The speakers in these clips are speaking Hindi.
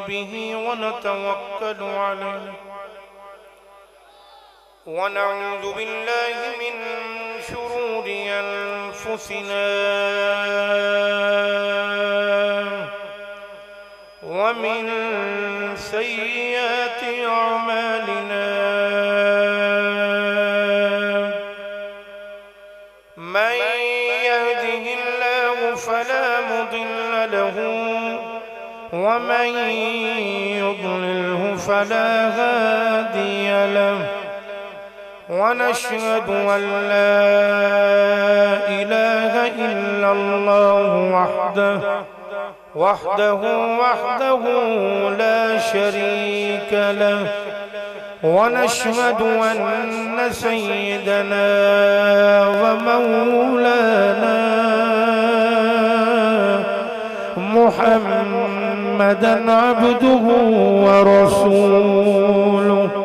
बिही व नतवक्कलु अलैहि व नऊज़ु बिल्लाहि मिन शुरूरि अनफुसिना व मिन सय्यिआति अअमालिना मन यहदिहिल्लाहु फला मुदिल्ल लहु व मन युद्लिल्हु फला हादिय लहु व नशहदु अन ला इलाहा इल्लल्लाहु वहदहु ला शरीक लहु व नशहदु अन्न सय्यदना व मौलाना मुहम्मदन अब्दुहु व रसूलुहु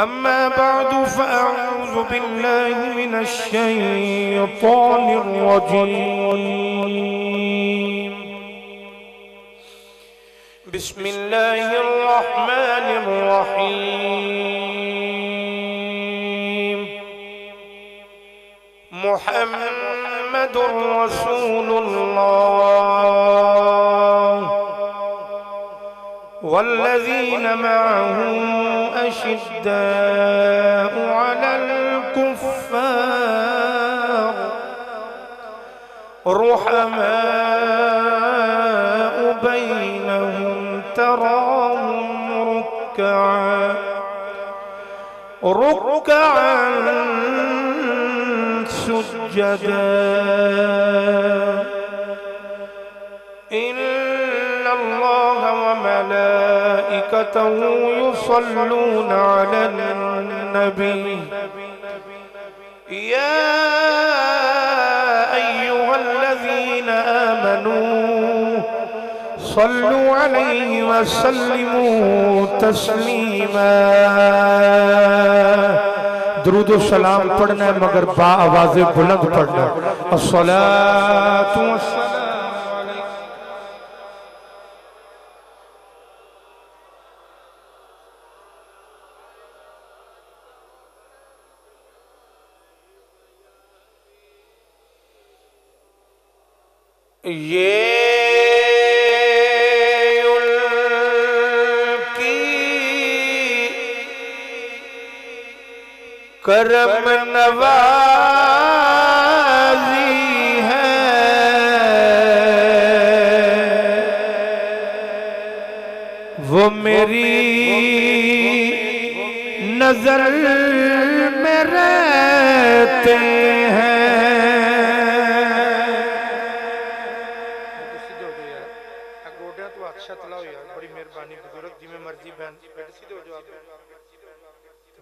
अम्मा बअदु फ़अऊज़ु बिल्लाहि मिनश शैतानिर रजीम बिस्मिल्लाहिर रहमानिर रहीम मुहम्मदुर रसूलुल्लाह वल्लज़ीन मअहु अशिद्दाउ अलल कुफ़्फ़ार रुहमाउ बैनहुम तराहुम रुक्कअन सुज्जदा इन्नल्लाह व मलाइकतहु युसल्लूना अलन नबी या अय्युहल्लज़ीना आमनू सल्लु अलैहि व सल्लिमू तस्लीमा। दुरूद व सलाम पढ़ना है मगर बा आवाज़े बुलंद पढ़ना। अस्सलातु वस्सलाम ये उनकी करम नवाज़ी है, वो मेरी नजर में रहते हैं।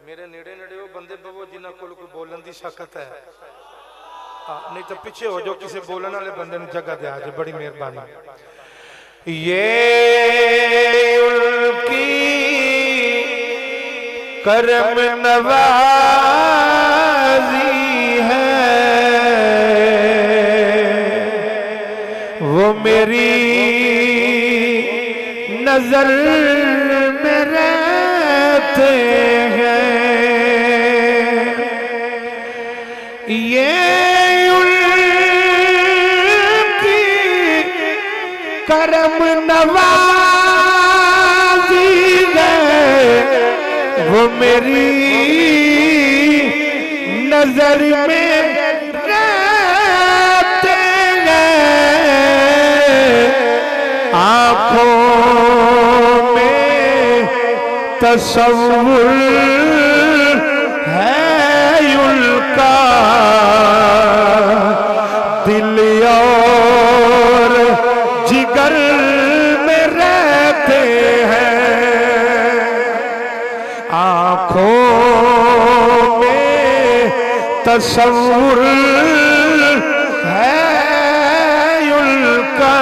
मेरे नेड़े नेड़े वो बंदे बवो जिन्हों को बोलन की शक्त है, नहीं तो पीछे हो जाओ, किसी बोलने वाले बंदे ने जगह दे आज। बड़ी मेहरबानी। ये उनकी करम नवाज़ी है, वो मेरी नजर में रहते हैं। ये उनकी करम नवाज़ी है, वो मेरी नजर में रहते हैं। आँखों में तसव्वुर है उनका, दिल और जिगर में रहते हैं। आँखों में तसव्वुर है उनका,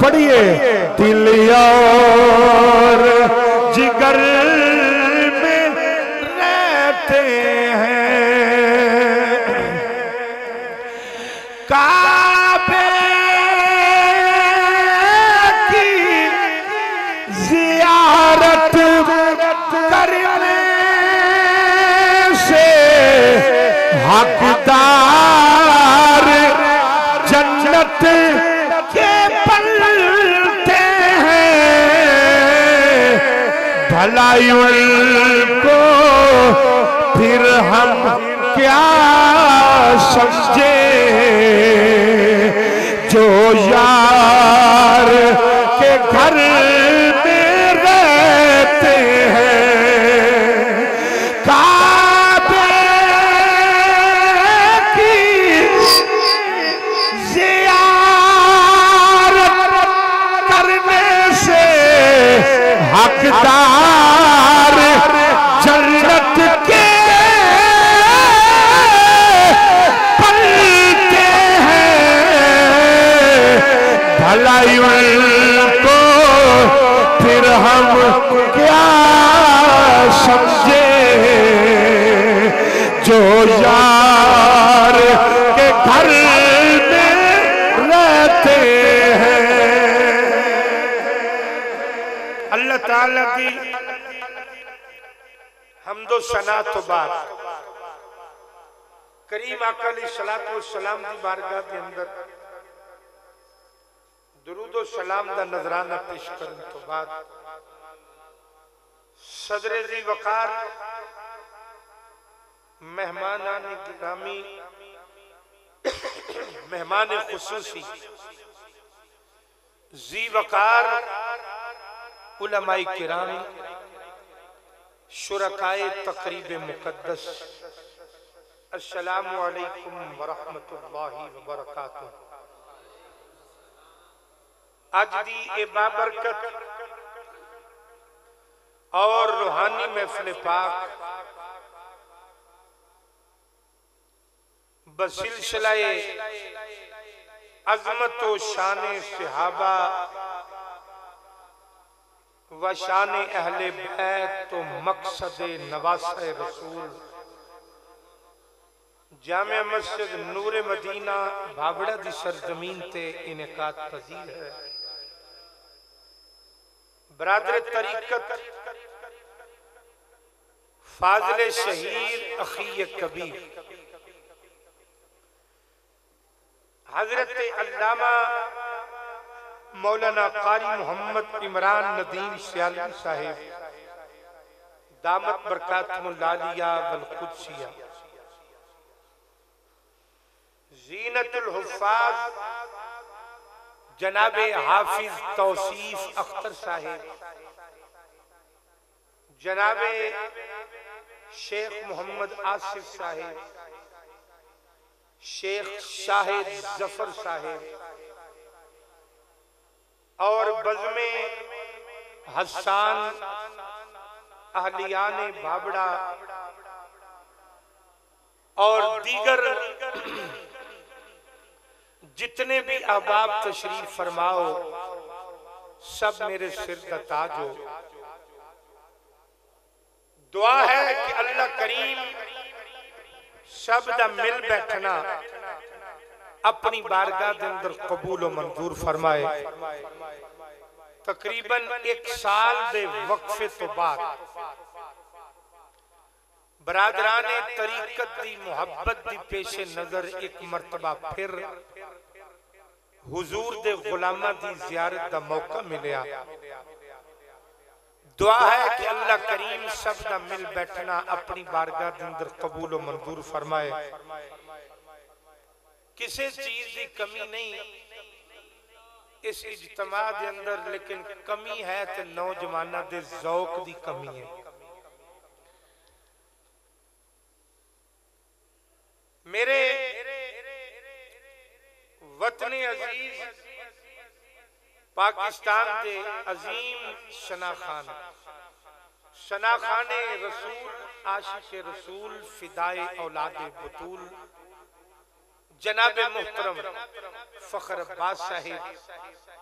पढ़िए दिल और जिगर में रहते हैं। काबे हकदार जन्नत के बनते हैं, भलाइयों को फिर हम क्या समझे, जो यार के घर में रहते हैं, काबे की ज़ियारत करने से हकदार जन्नत के बनते हैं, भलाइयों को फिर हम क्या समझे, जो यार के घर में रहते हैं। अल्लाह ताला की हम्दो सना तो बाद करीम आका अलैहिस्सलातु वस्सलाम दी बारगाह के अंदर दुरूदो सलाम दा नजराना पेश करने तो बाद सदरे दी वकार मेहमानान गिरामी मेहमान खुसूसी जी वकार उलमाए किराम शुरकाए तकरीब मुकद्दस अस्सलामु अलैकुम वरहमतुल्लाहि वबरकातुहू। आज दी ए बाबरकत और रूहानी महफिल पाक बसिलसिलाए अजमत व शान सहाबा व शान अहले बैत तो मकसद नवासे रसूल जामिया मस्जिद नूर मदीना भावड़ा दी सरजमीन ते इनेकात पजीर है। बरादर तरीकत फाजिल शहीर अखी कबीर हजरत अल्लामा मौलाना कारी मोहम्मद इमरान नदीम सियालवी साहिब दामत बरकातुहुल आलिया वल कुद्सिया ज़ीनतुल हुफ़्फ़ाज़ जनाबे हाफिज तौसीफ अख्तर साहिब, जनाबे शेख मोहम्मद आसिफ साहिब, शेख शाहिद जफर साहिब और बज़्मे हसन अहलियान भाबड़ा और दीगर जितने भी अहबाब तशरीफ फरमाओ, सब मेरे सिर का ताज हो। दुआ है कि अल्लाह करीम सब दा मिल बैठना अपनी बारगाह के अंदर कबूल और मंजूर फरमाए। तकरीबन एक साल दे वक्फे तो बाद बरादराने तरीकत दी मुहब्बत दी पेशे नजर एक मरतबा फिर हुजूर दे गुलामा दी जियारत दा मौका मिलया। दुआ है कि अल्लाह करीम सब दा मिल बैठना अपनी बारगाह के अंदर कबूल और मंजूर फरमाए। किसी चीज की कमी नहीं इस इज्तिमा के अंदर, लेकिन कमी है तो नौजवानों के ज़ौक की कमी है। मेरे वतन अजीज पाकिस्तान के अजीम शनाखाने रसूल आशिक रसूल फिदाए औलादे बतूल जनाबे मुहतरम फखर अब्बास साहिब,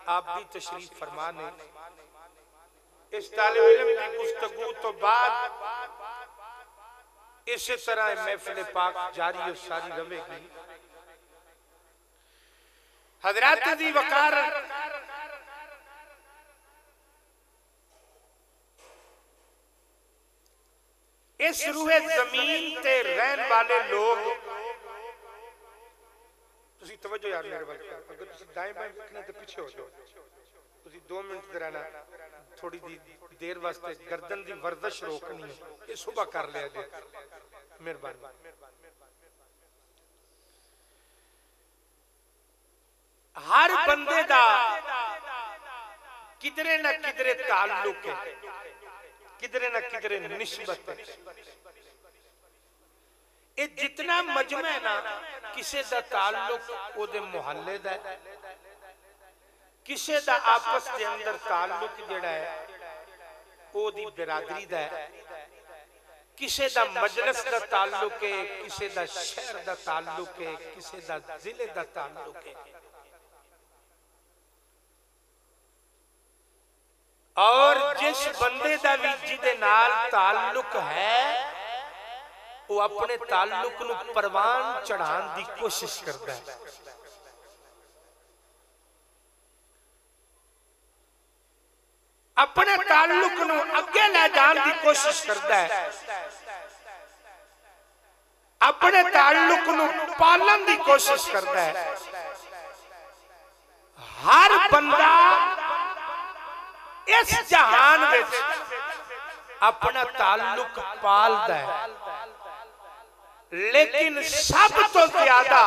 आप भी तशरीफ फरमाने। इस तालिब इल्म की गुफ्तगू तो बाद इसी तरह महफिल पाक जारी और सारी रहेगी। हजरात दी वकार इस रूहे जमीन ते रहन वाले लोग तुसी तवज्जो यार मेरे वाल, अगर तुसी दाएं बाएं देखना तो पीछे हो जाओ। तुसी 2 मिनट ते रहना, थोड़ी देर वास्ते गर्दन दी वर्जिश रोकनी है, ये सुबह कर लिया जे, मेहरबानी। हर बंदे दा किधरे ना किधरे ताल्लुक है, किधरे ना किधरे निस्बत है। ये जितना मजमा है ना, किसी दा ताल्लुक ओदे मुहल्ले दा है, किसी दा आपस के अंदर ताल्लुक जिहड़ा है ओदी बिरादरी दा है, किसी दा मजलिस दा ताल्लुक है, किसी दा शहर दा ताल्लुक है, किसी दा जिले दा ताल्लुक है। और जिस बंदे दा भी जिदे नाल ताल्लुक है वो अपने ताल्लुक नू परवान चढ़ाने की कोशिश करता है। अपने ताल्लुक नू अगे ले जाने की कोशिश करता है, अपने ताल्लुक नू पालन की कोशिश करता है। हर बंदा इस जहान में अपना ताल्लुक पालदा है, लेकिन सब तो ज्यादा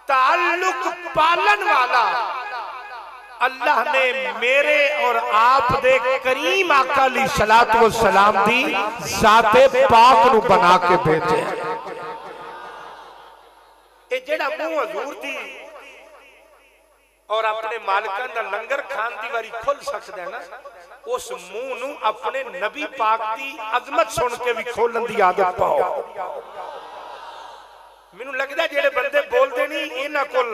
ताल्लुक पालन वाला अल्लाह ने मेरे और आप दे करीम आका अलैहिस्सलातु वस्सलाम दी ज़ाते पाक नू बना के भेजे। ये जेड़ा मुंह हजूर दी और अपने मालिकां दा लंगर खान दी वारी खुल सकदा है ना, उस मुंह नू अपने नबी पाक दी अजमत सुन के भी खोलन दी आदत पाओ। मैनू लगदा जेड़े बंदे बोलदे नहीं इन्हां कोल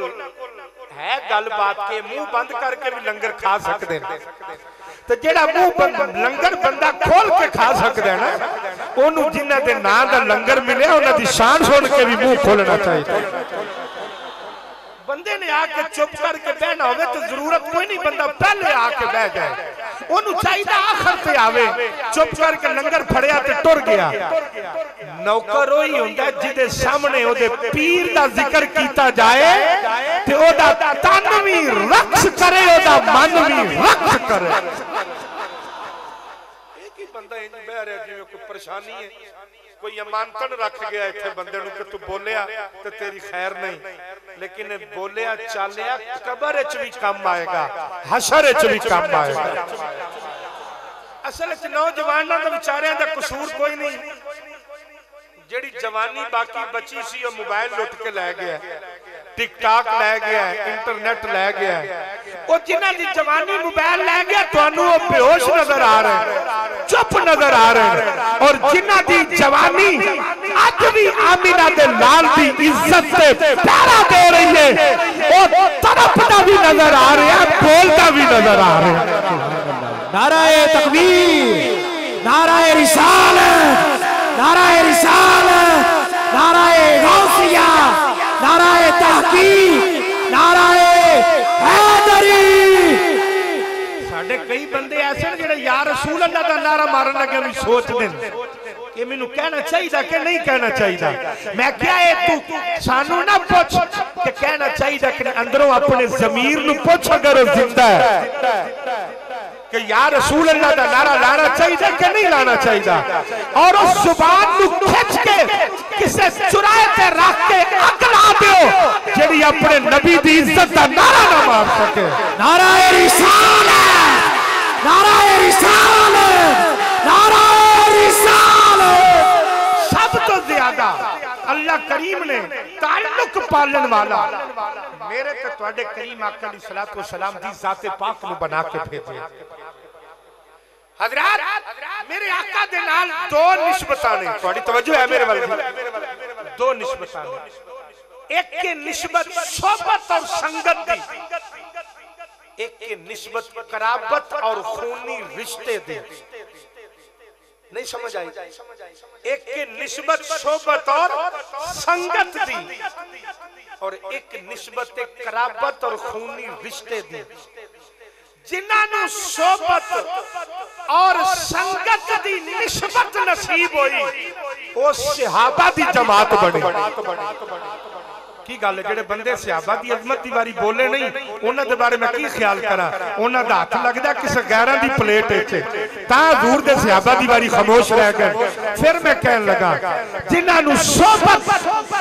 है गलबात के मुंह बंद करके भी लंगर खा सकते हैं, तो जेड़ा मुंह लंगर बंदा खोल के खा सकता है ना, ओनू जिन्हां दे नां दा लंगर मिले उन्हां दी शान सुन के भी मुंह खोलना चाहिए। बंदे ने आके चुप करके बहना हो तो जरूरत कोई नहीं, बंदा पहले आके बह जाए, ओनू चाहिए आखिर से आवे, चुप करके लंगर फड़िया ते टुर गया। नौकर वही हुंदा जिदे सामने ओदे पीर दा जिक्र कीता जाए ते ओदा तन भी रक्ष करे, ओदा मन भी रक्ष करे। एक ही बंदा इंज बह रहा जिवें कोई परेशानी है, कोई अमानतन रख गया इत्थे बंदे नूं कि तू बोलिया ते तेरी खैर नहीं, लेकिन बोलिया चालिया कबर विच भी काम आएगा, हशर विच भी काम आएगा। असल च नौजवानां दा विचारियां दा कसूर कोई नहीं, जेड़ी जवानी बाकी बची सी वो मोबाइल लुट के लै गया, टिकटॉक लै गया, इंटरनेट लै गया। वो जिन्हां दी जवानी मोबाइल लै गया तुहानू वो बेहोश नजर आ रहे हैं, चुप नजर आ रहे हैं, और जिन्हां दी जवानी अज भी आमिना दे लाल दी इज्जत से पहरा दे रही है, वो तड़पदा भी नजर आ रहा है, बोलता भी नजर आ रहा है। नाराए तकबीर, नाराए रिसालत, नाराए रिसालत, नाराए गौसिया, नाराए तहकीक, नाराए हैदरी। साडे कई बंदे ऐसे ने जेड़े या रसूल अल्लाह दा नारा मारन लगे भी सोचदे ने कि मैनू कहना चाहिए कि नहीं कहना चाहिए। मैं क्या है तू सानू ना पूछ कि कहना चाहिए कि अंदरों अपने ज़मीर नू पूछ अगर जिंदा है कि या रसूल अल्लाह दा नारा लाना चाहिए कि नहीं लाना चाहिए, और उस जुबान नू खिंच के किसे चुराए ते रख के अगला दियो जेड़ी अपने नबी दी इज्जत दा नारा ना मार सके। नाराए रिसालत, नाराए रिसालत, नाराए रिसालत। सब तो ज्यादा अल्लाह करीम ने ताल्लुक पालन वाला मेरे ते तुहाडे करीम आका अलैहिस्सलातु वस्सलाम दी ज़ाते पाक नू बना के भेजे। हजरात मेरे आका दे नाल दो निस्बतां ने, तुहाडी तवज्जो है मेरे वाल, दो निस्बतां ने। एक के निस्बत सोहबत और संगत दी, एक के निस्बत कराबत और खूनी रिश्ते दी। नहीं समझ आई? एक के निस्बत सोहबत और संगत दी, और एक निस्बत कराबत और खूनी रिश्ते दी। जिन्हां सोहबत और संगत दी निस्बत नसीब हुई वो सहाबा दी जमात बनी। की गल है जेडे बंदे सहाबा दी अजमत दी बारी बोले नहीं उन्हां दे बारे मैं की ख्याल करा उन्हां दा हाथ लगदा किसी गैरां दी प्लेट विच तां हजूर दे सहाबा दी बारी खामोश रह गए फिर मैं कहन लगा जिन्हां नूं सोहबत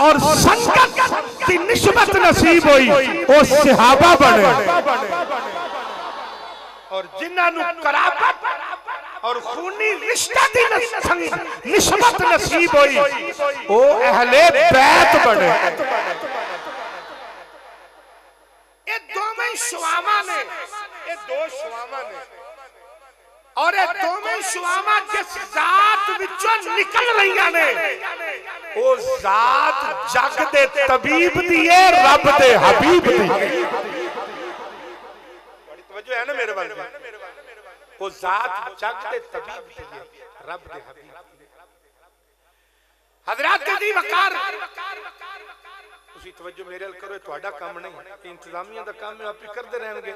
और संगत दी निस्बत नसीब होई ओ सहाबा बने और जिन्हां नूं कराबत और खूनी रिश्ता दी निस्बत नसीब हुई ओ अहले बैत बने ये दोवें शुआमा ने ये दो शुआमा ने और ये दोवें शुआमा जिस जात विचों निकल रही ने ओ जात जग दे तबीब दी है रब दे हबीब दी बड़ी तवज्जो है ना मेरे वाल वो जात जग दे तबीब दी है रब दे हबीब हजरत दी वकार तुसी तवज्जो मेरे अल करो ਤੁਹਾਡਾ काम नहीं इंतजामिया दा काम है आप ही करते रहेंगे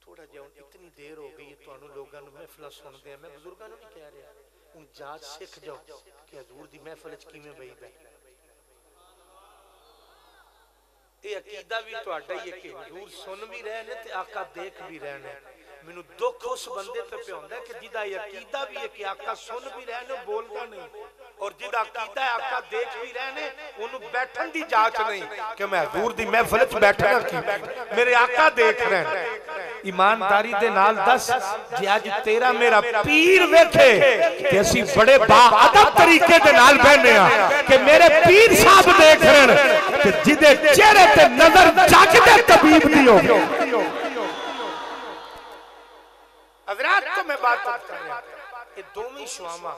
थोड़ा जिहा इतनी देर हो गई है ਤੁਹਾਨੂੰ लोगों ਨੂੰ महफिल सुनते हैं मैं बुजुर्गों ਨੂੰ नहीं कह रहा हूं जात सीख जाओ कि हजूर दी महफिल च किवें बईदा ये अकीदा भी तुहाडा ही है कि हजूर सुन भी रहे ने ते आका देख भी रहे ने मैनू दुख उस बंदे पे पियाउंदा कि जिदा ये अकीदा भी है कि आका सुन भी रहे ने बोलदा नहीं और जिदा अकीदा है आका देख भी रहे ने ओनू बैठन दी जांच नहीं कि मैं हजूर दी महफिल च बैठना की मेरे आका देख रहे हैं ईमानदारी दे नाल दस जे अज तेरा मेरा पीर वेखे कि असी बड़े बाअदब तरीके दे नाल बहने आ कि मेरे पीर साहब देख रहे हैं कि जिदे चेहरे ते नजर जग दे तबीब दी हो हजरत तो मैं बात कर रहा ये दोवें शुआमा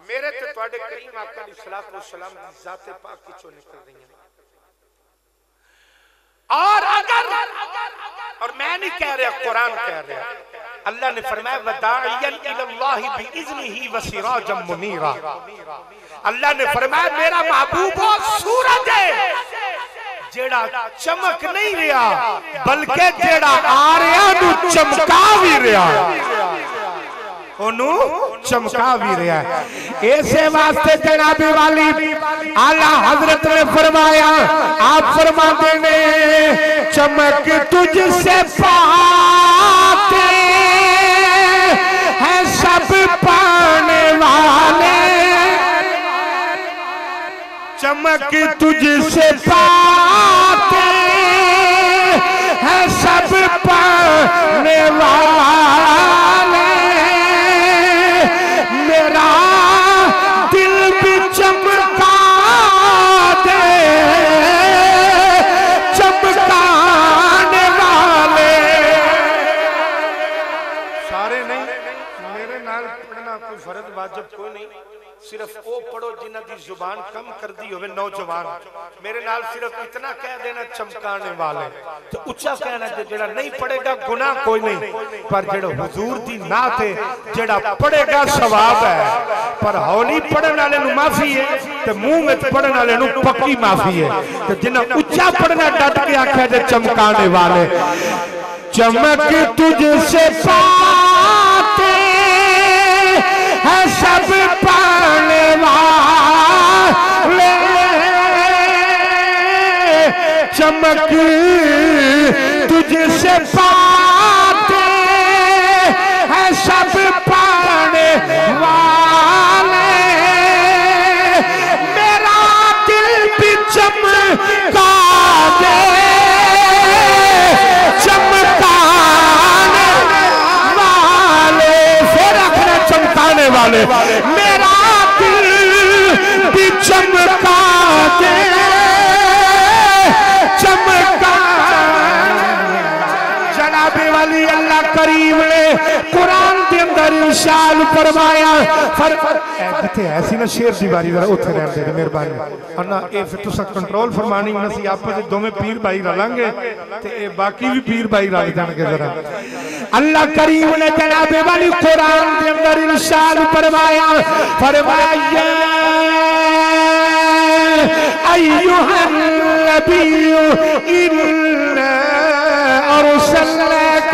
मेरे ते तुहाडे करीम आका अलैहिस्सलातु वस्सलाम दी जाते पाक विचों निकल रही हैं और अगर और मैं नहीं कह रहा कुरान कह रहा अल्लाह ने फरमाया वदाइयन इलल्लाहि बिइज़्निही व सिराजम मुनीरा अल्लाह ने फरमाया मेरा महबूब वो सूरज है जेड़ा चमक नहीं रहा बल्कि जेड़ा आ रहा नु चमका भी रहा ओनू चमका भी रहा है ऐसे वास्ते जनाबे वाली आला हजरत ने फरमाया आप फरमाते ने चमक तुझसे पाते हैं सब पाने वाले चमक तुझसे पाते हैं सब पाने वाले मेरा दिल भी चमका दे चमकाने वाले सारे नहीं मेरे नाल पढ़ना कोई फर्ज वाजिब कोई नहीं सिर्फ वो पढ़ो जिन्हां दी जुबान कम कर दी होवे नौजवान मेरे नाल सिर्फ इतना कह देना चमकाने वाले तो उच्चा कहना जेड़ा नहीं पढ़ेगा गुनाह कोई नहीं पर जेड़ा हुजूर दी नात है जेड़ा पढ़ेगा सवाब है पर हौली पढ़न वाले नु माफी है ते मुंह में पढ़न वाले नु पक्की माफी है ते जिन्हां उच्चा पढ़ना डट के आख्या जे चमकाने वाले चमक तुझसे पाते है सब पाने वाले चमक तुझसे पाते है सब पाने वाले मेरा दिल भी चमका दे चमकाने वाले फिर रखना चमकाने वाले मेरा दिल भी चमका दे चमका जनाबे वाली अल्लाह करीम ने कुरान के अंदर इरशाद फरमाया जिथे ऐसी ना शेर दी बारी जरा उथे रहन दे मेहरबानी अन्ना ए फिर तुसा कंट्रोल फरमानी ना सी आपस में दोवें पीर भाई रलांगे ते ए बाकी भी पीर भाई रल जाणगे जरा अल्लाह करीम ने जनाबे वाली कुरान के अंदर इरशाद फरमाया अय्युहन नबिय्यु इन्ना अरसलनाक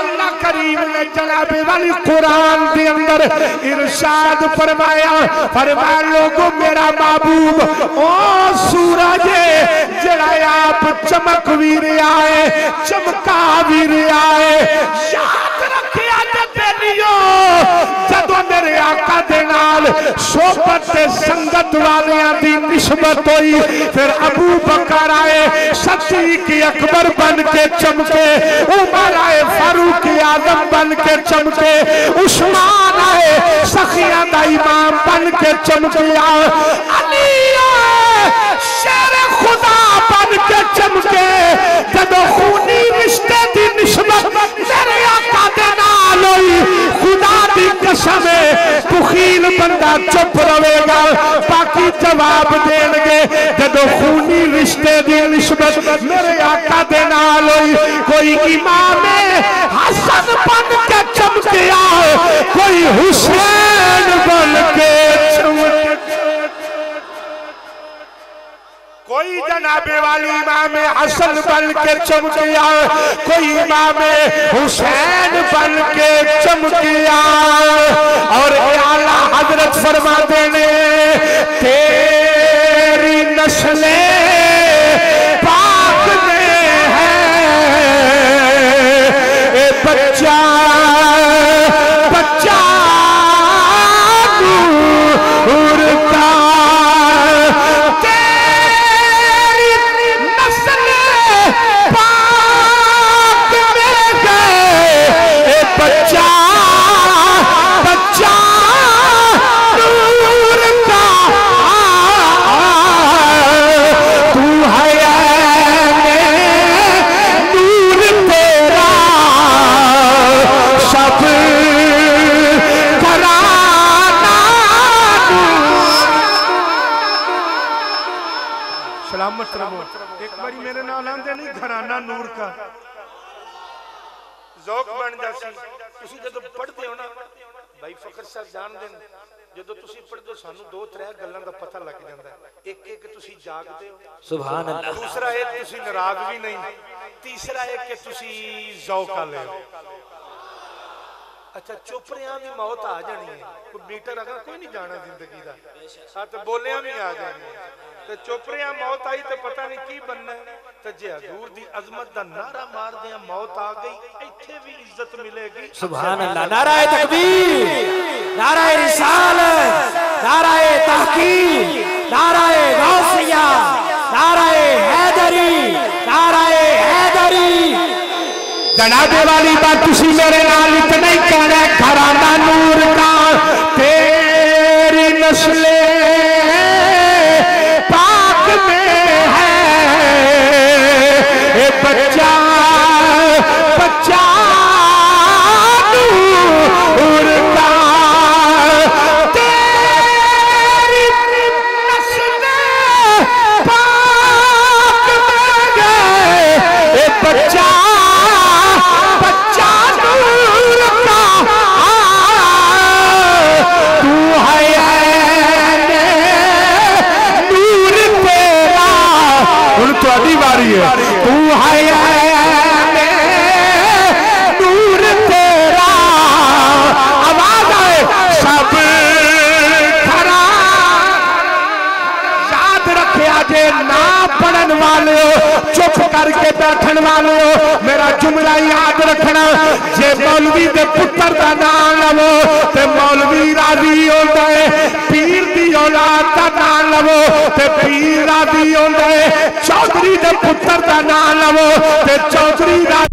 अल्लाह करीम ने जनाबे वाली कुरान के अंदर इरशाद फरमाया, फरमाया लोगों मेरा महबूब ओ सूरज जड़ा आप चमक भी रहा है चमका भी रहा है, याद रखिया बेलियो जदों मेरे आका दे नाल सोबत संगत वालियां दी निस्बत हुई, फिर अबू बकर आए सदीक अकबर बन के चमके, उमर आए फारूक आजम बन के चमके, उस्मान आए सखिया दा इमाम बन के चमके, अली शेर खुदा बन के चमके। जदों खूनी रिश्ते दी निस्बत मेरे आका दे नाल होई, खुदा दी कसम बुखील बंदा चुप रहेगा बाकी जवाब देंगे। जदों खूनी रिश्ते दी निस्बत मेरे आका दे नाल होई, कोई इमाम हसन बन के चमकिया, कोई हुसैन बन के चमके, कोई जनाबे वाली इमाम हसन बन के चमकिया, कोई इमाम हुसैन बन के चमकिया। और आला हजरत फरमाते ने तेरी नस्लें पाक में है ए बच्चा बच्चा नूर का, बच्चा बच्चा नूर का तू है नूर तेरा सब घराना। सलामत रहो। एक बारी मेरे नाल आंदे नहीं घराना नूर का ज़ौक बन जासी। तुसी जदों पढ़ते हो ना भाई फखर साहब जानते हैं, जदों तुसी पढ़दे हो सानू दो त्रै गल्लां दा पता लग जांदा है। एक एक तुसी जागदे हो, सुभान अल्लाह, दूसरा एक तुसी नाराज भी नहीं, तीसरा एक कि तुसी ज़ौक वाले हो। अच्छा चोपड़ियां भी मौत आ जानी है, कोई मीटर अगर कोई नहीं जाना जिंदगी का, हाँ तो बोलियां भी आ जानी है, तो चोपड़ियां मौत आई तो पता नहीं की बनना है। तो जे हजूर दी अजमत दा नारा मार दिया मौत आ गई, इत्थे भी इज्जत मिलेगी। सुभान अल्लाह। नाराए तकबीर, नाराए रिसालत, नाराए तहकीक, नाराए गौसिया, नाराए हैदरी, नाराए हैदरी। जनाबे वाली बात तुसी मेरे नाल इतना ही कहना है, घराना नूर का तेरी नस्लें पाक में है ए बच्चा बच्चा नूर का तेरी नस्लें पाक में है ए बच्चा बारी है, तू है नूर तेरा। आवाज आए सब खरा। याद रखे जे ना पढ़न वाले हो, चुप करके बैठन वाले हो, मेरा जुमला याद रखना। जे मौलवी दे पुत्र का नाम लवो ते मौलवी राजी होता है, पीर दी औलाद का नाम लवो ते पीर राजी होता है, चौधरी दे पुत्र का नाम लवो ते चौधरी राजी।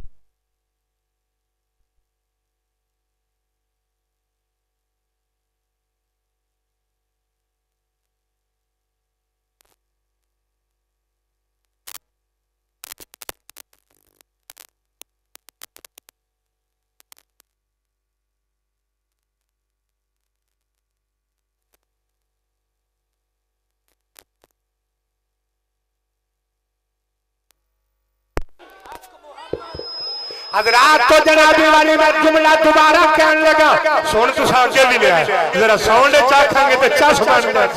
हजरात तो जनाबे वाली मैं जुमला दोबारा कहने लगा सुन तू आगे भी लिया जरा साउंड चाखांगे तो चस बन जाए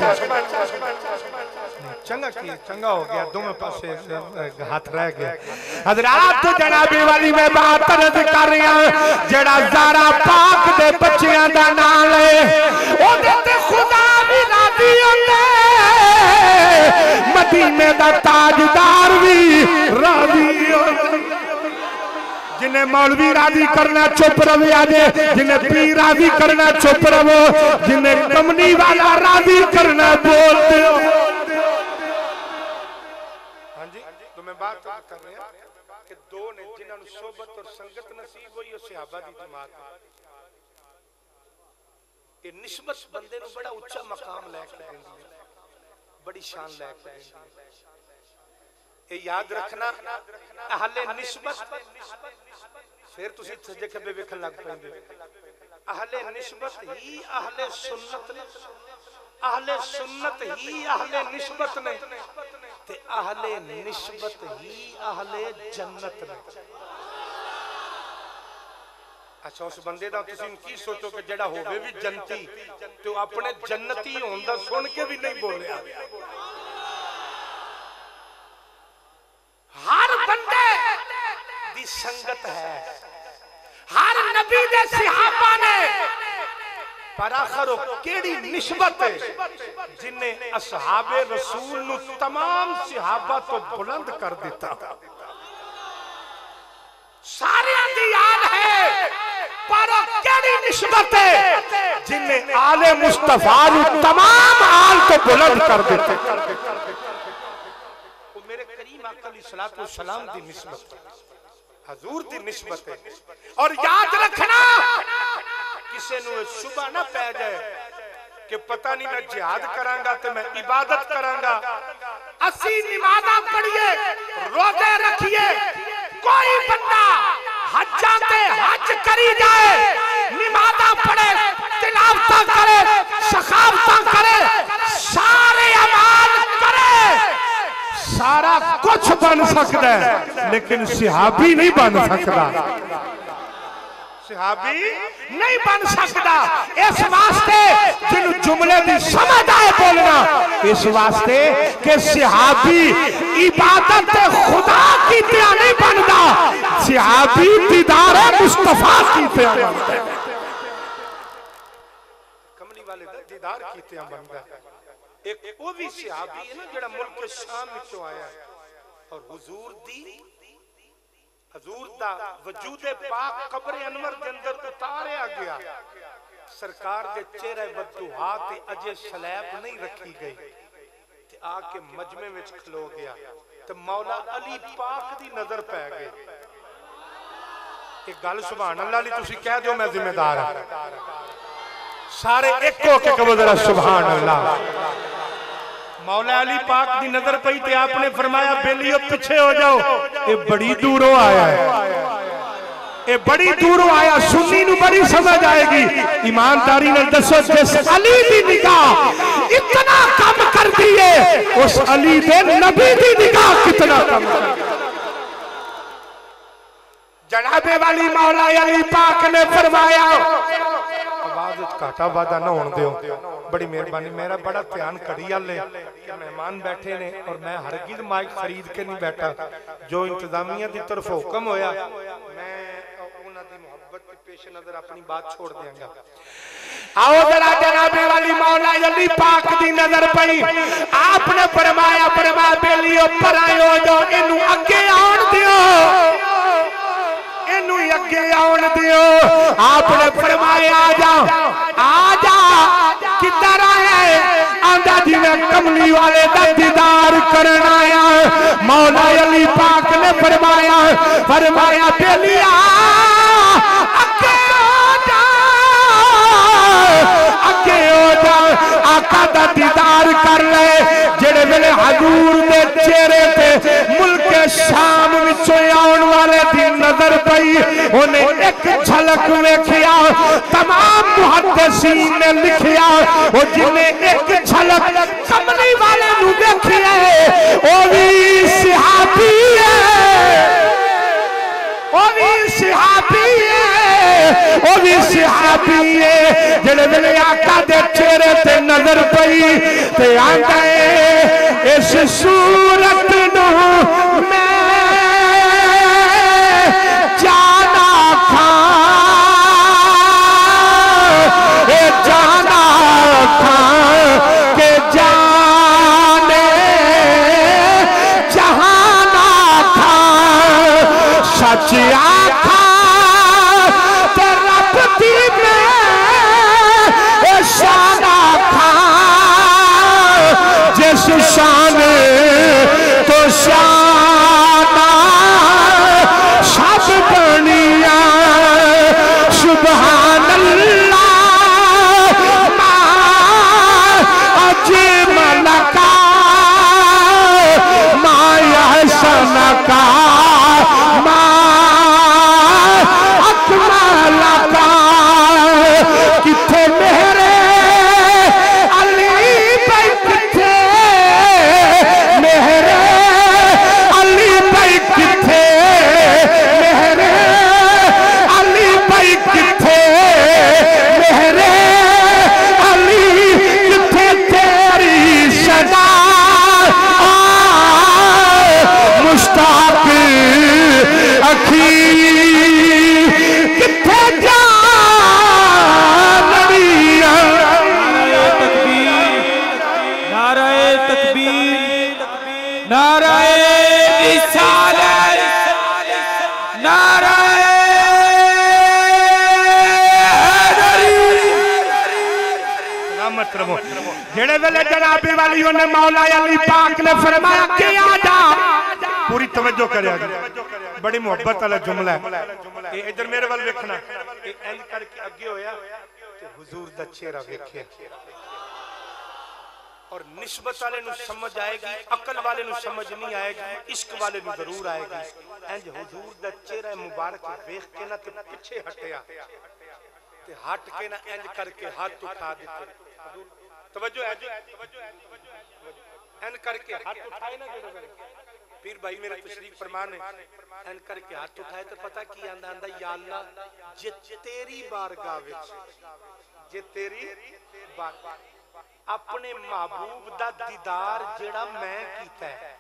चंगा की चंगा हो गया दोनों पासे हाथ रह गया हजरात तो जनाबे वाली मैं बात अर्ज कर रहा जेड़ा ज़ारा पाक दे बच्चियां दा नाम ले ओदे ते खुदा भी राजी होंदे मदीने दा ताजदार भी राजी होंदे जिन्हें मौलवी राजी करना चुप रहो आजे जिन्हें पीर राजी करना चुप रहो जिन्हें कमनी वाला राजी करना बोलते हो मैं बात कर रहा कि दो ने जिन्होंने सोबत और संगत नसीब हुई और सहाबा दी जमात ये निस्बत बंदे नु बड़ा उच्चा मकाम लेके देंदी है बड़ी शान लेके देंदी है ये याद रखना अहले निस्बत फिर तुसी सजे खब्बे वेखण लग पैंदे अहले निस्बत ही अहले सुन्नत ने अहले सुन्नत ही अहले निस्बत ने ते अहले निस्बत ही अहले जन्नत ने अच्छा उस बंदे दा तुसी की सोचो कि जेड़ा होवे भी जन्नती ते अपने जन्नती होंदा सुन के भी नहीं बोलिया हर बंदे दी संगत है हर नबी दे सहाबा ने पर आखिर केड़ी निस्बत है जिन्हें असहाबे रसूल नु तमाम सहाबा तो बुलंद कर दिता सारे दी याद है पर केड़ी निस्बत है जिन्हें आले मुस्तफा नु तमाम आल तो बुलंद कर दिते वो मेरे करीम आका अलैहिस्सलातु वस्सलाम दी निस्बत हजूर दी निस्बत है और याद रखना किसी नु सुबह ना पै जाए कि पता नहीं मैं जिहाद करांगा ते मैं इबादत करांगा असी नमाज़ां पढ़िए रोजे रखिए कोई बंदा हज्जां ते हज करी जाए नमाज़ां पढ़े तिलावत करे सखावत करे सारे अमाल करे सारा कुछ बन सकता है लेकिन सहाबी नहीं बन सकता सहाबी नहीं बन सकता इस वास्ते जिन जुमले की समझ आए बोलना इस वास्ते कि सहाबी इबादत खुदा की तरह नहीं बनता सहाबी दीदार मुस्तफा की तरह बनता है कमली वाले दीदार की तरह बनता है एक वो भी सहाबी है ना जेड़ा मुल्क शाम विचों आया और हजूर दा वजूदे पाक कब्र अनवर दे अंदर उतारिया गया सरकार दे चेहरे बददुआ ते अजे सलैब नहीं रखी गई ते आके मजमे विच खलो गया ते मौला अली पाक दी नजर पै गई एक गल सुभान अल्लाह ली तुसी कह दियो मैं जिम्मेदार हां सारे एक होके कहो जरा सुभान अल्लाह मौला अली पाक दी नजर पई ते आपने फरमाया बेलियो पीछे हो जाओ ये बड़ी दूरों आया है ये बड़ी दूरों आया सुन्नी नु बड़ी समझ आएगी ईमानदारी ने दसो जिस अली दी निगाह इतना कम कर दी है उस अली दे नबी दी निगाह कितना कम कर दी जनाबे वाली मौला अली पाक ने फरमाया घाटा वादा ना होने दियो बड़ी मेहरबानी मेरा बड़ा ध्यान कड़ी वाले मेहमान बैठे ने और मैं हरगिज माइक खरीद के नहीं बैठा जो इंतजामिया की तरफ हुक्म होया मैं उन्हां दी मोहब्बत के पेश नजर अपनी बात छोड़ देंगा आओ जरा जनाबे वाली मौला अली पाक दी नजर पई आपने फरमाया फरमा बेलियो पर आयो जो इनु अगे आउण दियो इनु अगे आउण दियो आपने फरमाया आ जा किधर आया आंदा जिवें कमली वाले दा दीदार करन आया मौला अली पाक ने फरमाया बेलिया अगे हो जा आका दा दीदार कर ले जेड़े वेले हजूर दे चेहरे ते मुल्क शाम विचों आउण वाले दी नजर पई ओने एक झलक वेखिया तमाम मुहद्दिसीन ने लिखिया ओ जिने एक झलक कमली वाले नु वेखिया ओ भी सहाबी है ओ भी जेड़े वेले आका दे चेहरे ते नजर पई ते आंदा है इस सूरत नू मैं जाना था जाना था के जाने जहाना था सच आखा ते रब दी में शाना था जिस शान तो शाना सब बनिया सुभान अल्लाह मलका माया सनका मा अकमलका किथे मेरे अली भाई किथे मेरे अली भाई किथे मेरे अली भाई किथे मेरे अली किथे तेरी सदा मुश्ताक अखी किथे जा नाराए तकबीर नाराए रिसालत नाराए जेड़े वेले जनाबी वालियों ने मौला अली पाक ने फरमाया कि आजा पूरी तवज्जो करिया बड़ी मोहब्बत वाला जुमला है इधर मेरे वाल देखना इंज करके अगे होया ते हुजूर दा चेहरा वेखिया और निस्बत वाले नु समझ आएगी अकल वाले नु समझ नहीं आएगी इश्क वाले नु जरूर आएगी इंज हुजूर दा चेहरा मुबारक वेख के ना ते पीछे हटया ते हट के ना इंज करके हाथ उठा देते तवज्जो है इंज करके हाथ उठाए ना पीर भाई मेरे तशरीफ फरमान एन करके हाथ उठाए तो पता की आंदा आंदा या अल्लाह जे तेरी बारगाह विच जे तेरी बारगाह अपने महबूब दा दीदार जेड़ा मैं कीता है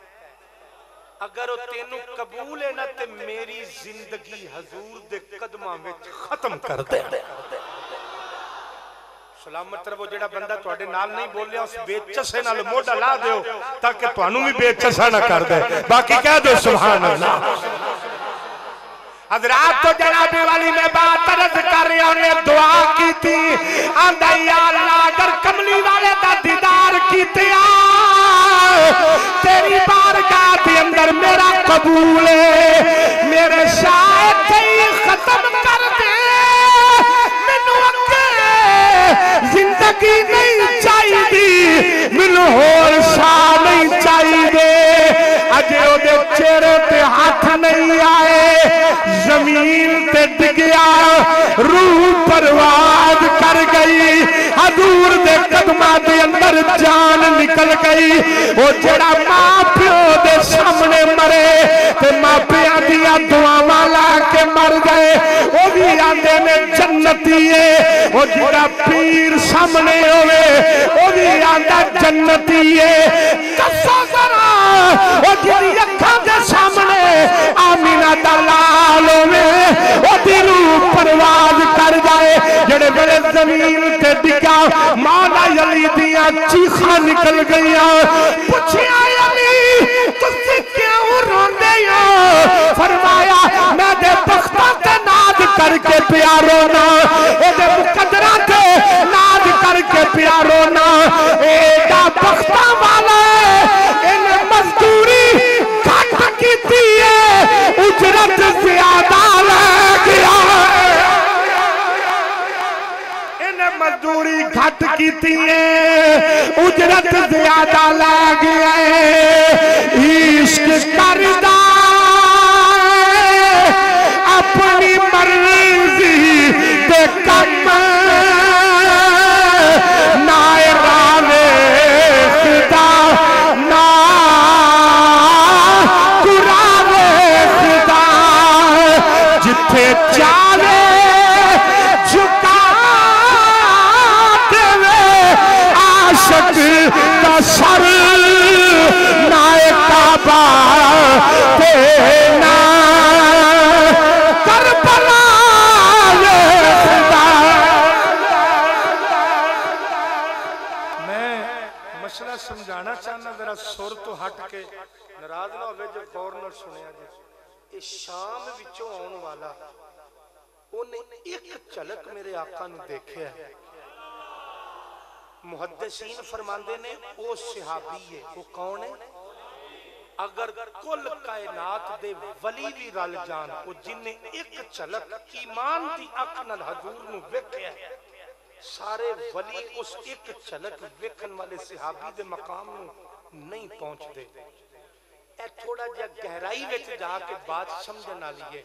अगर वो तेनू कबूल है ना ते मेरी जिंदगी हजूर दे कदमां विच खत्म कर दे सलामत रहो जेड़ा बंदा तुहाडे नाल नहीं बोलिया उस बेचसे नाल मोढा ला दियो ताकि तुहानू भी बेचसा ना कर दे बाकी कह दो सुभान अल्लाह हजरात तो जनाबे वाली में बात अर्ज कर रहे उन्हें दुआ की थी आंदा या अल्लाह अगर कमली वाले दा दीदार कीते तेरी बारगाह के अंदर मेरा कबूल है मेरे शायद ही खत्म कर दे मैनू जिंदगी नहीं चाहिए मैनू होर शाह नहीं चाहिए अजे ओदे चेहरे ते हाथ नहीं आए जमीन ते डिगया रूह परवाज कर गई हजूर दे कदमां दे अंदर जान निकल गई ओ जेड़ा मां प्यो दे सामने मरे ते मापियां दियां दुआवां ला के मर गए ओ भी आंदे ने जन्नती है ओ जेड़ा पीर सामने होवे ओ भी आंदा जन्नती है दसो जरा ओ जेड़ी अखां दे सामने आमीना दा लाल होवे ओ दी रूह परवाज कर जाए जेड़े बड़े जमीन ते डिगा मौला अली दियां चीखां निकल गईयां पूछया अली तुसी क्यों रोंदे हो फरमाया मैं दे बख्तां ते नाज करके प्यारो ना एदे मुकद्दरां ते नाज करके प्यारो ना एदा बख्तां वाला इने मजदूरी घट कीती है उजरत ज्यादा ले गया इने मजदूरी घट कीती है उजरत ज्यादा ले गया इश्क करदा अपनी मर्जी ते कम ना रावे खुदा ना कुरावे खुदा जिथे चाहे झुका आशिक दा सर नाए काबा ते ना करबला वेखदा। मैं मसला समझाना चाहना, जरा सुर तो हट के, नाराज ना होवे जो गौर नाल सुनिया जे। ये शाम विचों आउण वाला ओने एक झलक मेरे आका नूं देखिया है। मुहद्दिसीन फरमांदे ने ओ सहाबी है। वो कौन है? अगर कुल कायनात दे वली भी रल जान, वो जिन्हें एक झलक ईमान दी अख नाल हजूर नूं वेखिया, सारे वली उस एक झलक वेखन वाले सहाबी दे मकाम नूं नहीं पहुंचते। ए थोड़ा जिहा गहराई विच जाके बात समझण वाली है।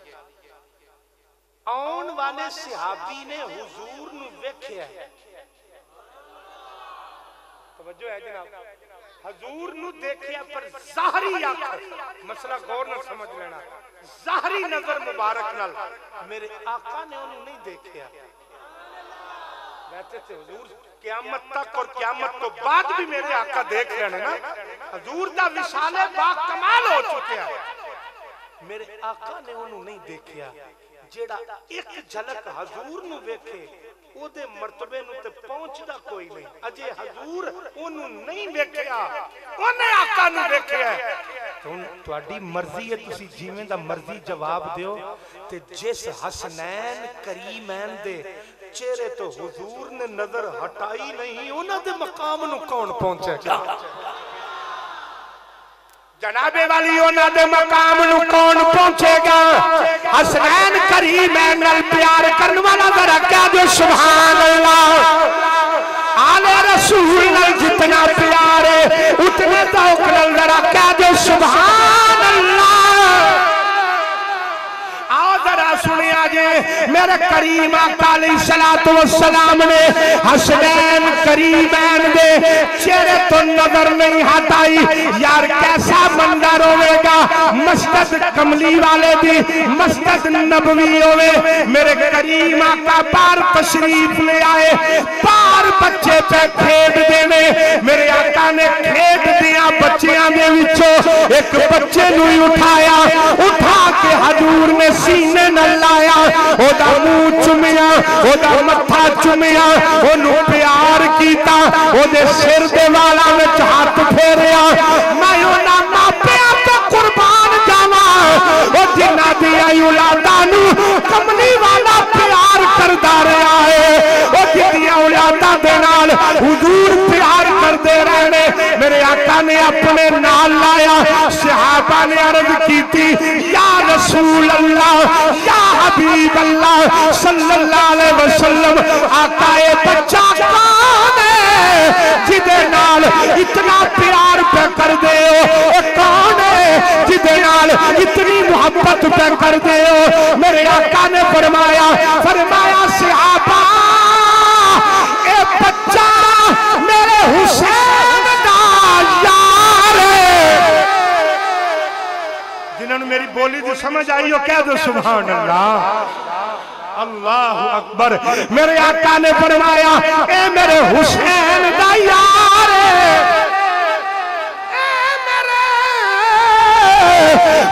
आउण वाले सहाबी ने हुजूर नूं वेखिया, तवज्जो है जनाब, हजूर नूं देखिया पर ज़ाहरी अख, मसला गौर नाल समझ लेना, ज़ाहरी नजर मुबारक नाल मेरे आका ने उन्हें नहीं देखिया। वैसे तो हुजूर क़यामत तक और क़यामत तो बाद भी मेरे आका देख रहे हैं ना। हजूर दा विशाले बा कमाल हो चुका है, मेरे आका ने उन्हें नहीं देखिया। जेड़ा एक झलक हजूर नूं वेखे ओदे मर्तबे नूं ते पहुंचदा कोई नहीं। अजे हजूर ओनू नहीं वेखिया, ओने आका नूं वेखिया। हुण तुहाडी मर्जी है, तुसी जिवें दा मर्जी जवाब दियो। ते जिस हसनैन करीमैन दे चेहरे तो हुजूर ने नजर हटाई नहीं, उन्हां दे मकाम नूं कौन पहुंचेगा? जनाबे वाली उन्हां दे मकाम नूं कौन पहुंचेगा? हसनैन करीमैन नाल प्यार करने वाला जरा कह दो सुभान अल्लाह। आले रसूल नाल जितना प्यार है उतने तौक नाल जरा कह दो सुभान अल्लाह। आओ जरा सुनिया जे मेरे करीम आका अलैहिस्सलातु वस्सलाम ने हसनैन करीमैन दे चेहरे तो नजर नहीं हटाई। यार कैसा मंजर होगा, मस्जिद कमली वाले दी मस्जिद नबवी होवे, मेरे करीम आका बाहर तशरीफ ले आए, बाहर बच्चे पे खेड देने। मेरे आका ने खेड दिया बच्चियां दे विचों एक बच्चे नूं उठाया, उठा के हजूर ने सीने नाल लाया, ओदा मुंह चुमिया, ओदा मत्था चुमिया, ओनू प्यार कीता, ओदे सिर दे वालां विच हाथ फेरिया। मैं उन्हां मापियां तो कुर्बान जावां ओ जिन्हां दी औलादां नूं कमली वाला प्यार करदा रहा है, ओ जिहदियां औलादां दे नाल हुजूर प्यार करदे रहने। मेरे आका ने अपने नाल लाया। सहाबा ने अर्ज कीती, या रसूल अल्लाह, या हबीब अल्लाह सल्लल्लाहु अलैहि वसल्लम, आका ये बच्चा कौन है जिदे नाल इतना प्यार पे कर दे हो? कौन है जिदे नाल इतनी मोहब्बत पे कर दे हो? मेरे आका ने फरमाया सहाबा, ये बच्चा मेरे हुसैन दा यार है। जिन्होंने मेरी बोली तो समझ आई हो कह दो सुभान अल्लाह, अल्लाह अकबर। मेरे आका ने फरमाया ए मेरे हुसैन दा यार है, ए मेरे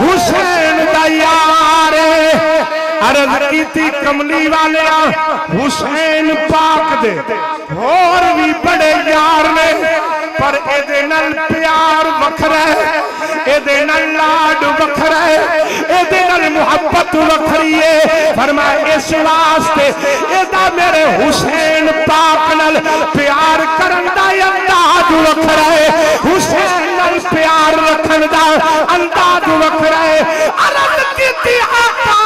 हुसैन दा यार है। अर्ज कीती कमली वाले हुसैन पाक दे होर भी बड़े यार ने, पर एदे नाल प्यार वखरा है, एदे नाल लाड वखरा है, एदे नाल मुहब्बत वखरी है। फरमाया इस वास्ते एदा मेरे हुसैन पाक नाल प्यार करन दा अंदाज वखरा है, हुसैन नाल प्यार रखन दा अंदाज वखरा है। अर्ज कीती आका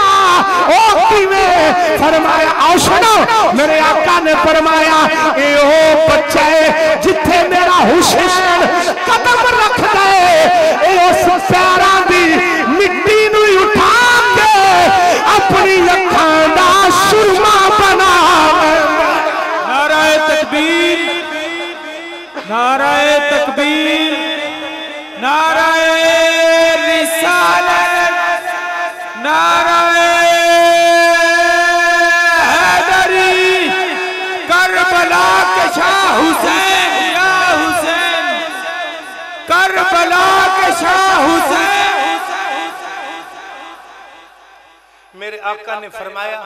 ओ किवें? फरमाया आओ सुनो, मेरे आका ने फरमाया ए ओ बच्चा है जिथे मेरा हुसैन कदम रख दे, उस पैरां दी मिट्टी नूं उठा के अपनी अखां दा सुरमा बना। नाराए तकबीर, नाराए तकबीर, नाराए रिसालत, नाराए हैदरी, करबला के शाह हुसैन, या करबला के शाह हुसैन। मेरे आका ने फरमाया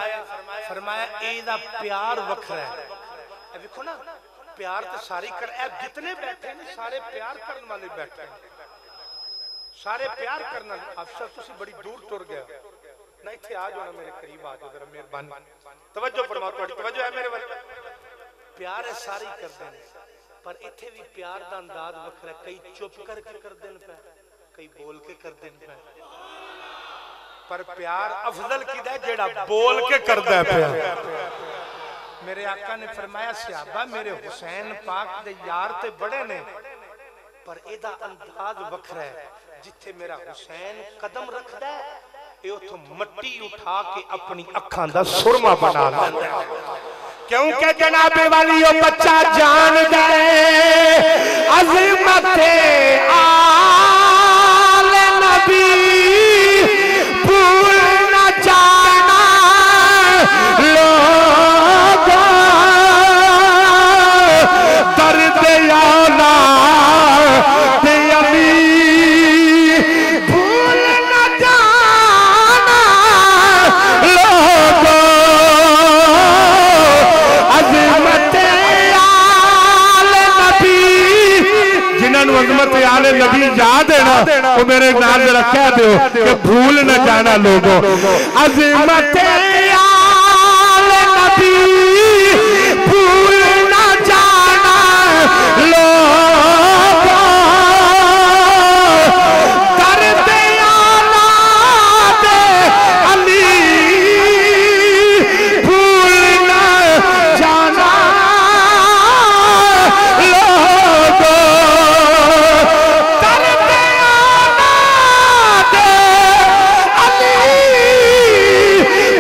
एदा प्यार वखरा है। देखो ना, प्यार तो सारी कर, जितने बैठे ने सारे प्यार करने वाले बैठे हैं, सारे प्यार करना। अफसर तुसी बड़ी दूर तुर गया ना, इत्थे आ जाओ ना, मेरे करीब आ जाओ जरा, मेहरबानी तवज्जो फरमाओ, तुम्हारी तवज्जो है मेरे वाले। प्यार है सारी करते हैं, पर इत्थे भी प्यार दा अंदाज वखरा। कई चुप करके कर देन पे, कई बोल के कर देन पे, पर प्यार अफजल किदा है जेड़ा बोल के करदा है प्यार। मेरे आका ने फरमाया सहाबा मेरे हुसैन पाक दे यार ते बड़े ने, पर एदा अंदाज वखरा है। जिथे मेरा हुसैन कदम रखदा है, ए उथों मट्टी उठा के अपनी अखां दा सुरमा बना लैंदा है। क्योंकि जनाबे वाली ओ बच्चा जान गए अज़मत आले नबी, भूल न जाना लोगों दर्द औलाद अली, भूल न जाना लोगों अज़मत आले नबी। जिन्होंने अज़मत आले नबी याद है ना, वो मेरे नाम जरा कह दो कि भूल न जाना लोगों अज़मत आले नबी, भूल न जाना लोगों दर्द औलाद अली, भूल न जाना लोगों दर्द औलाद अली,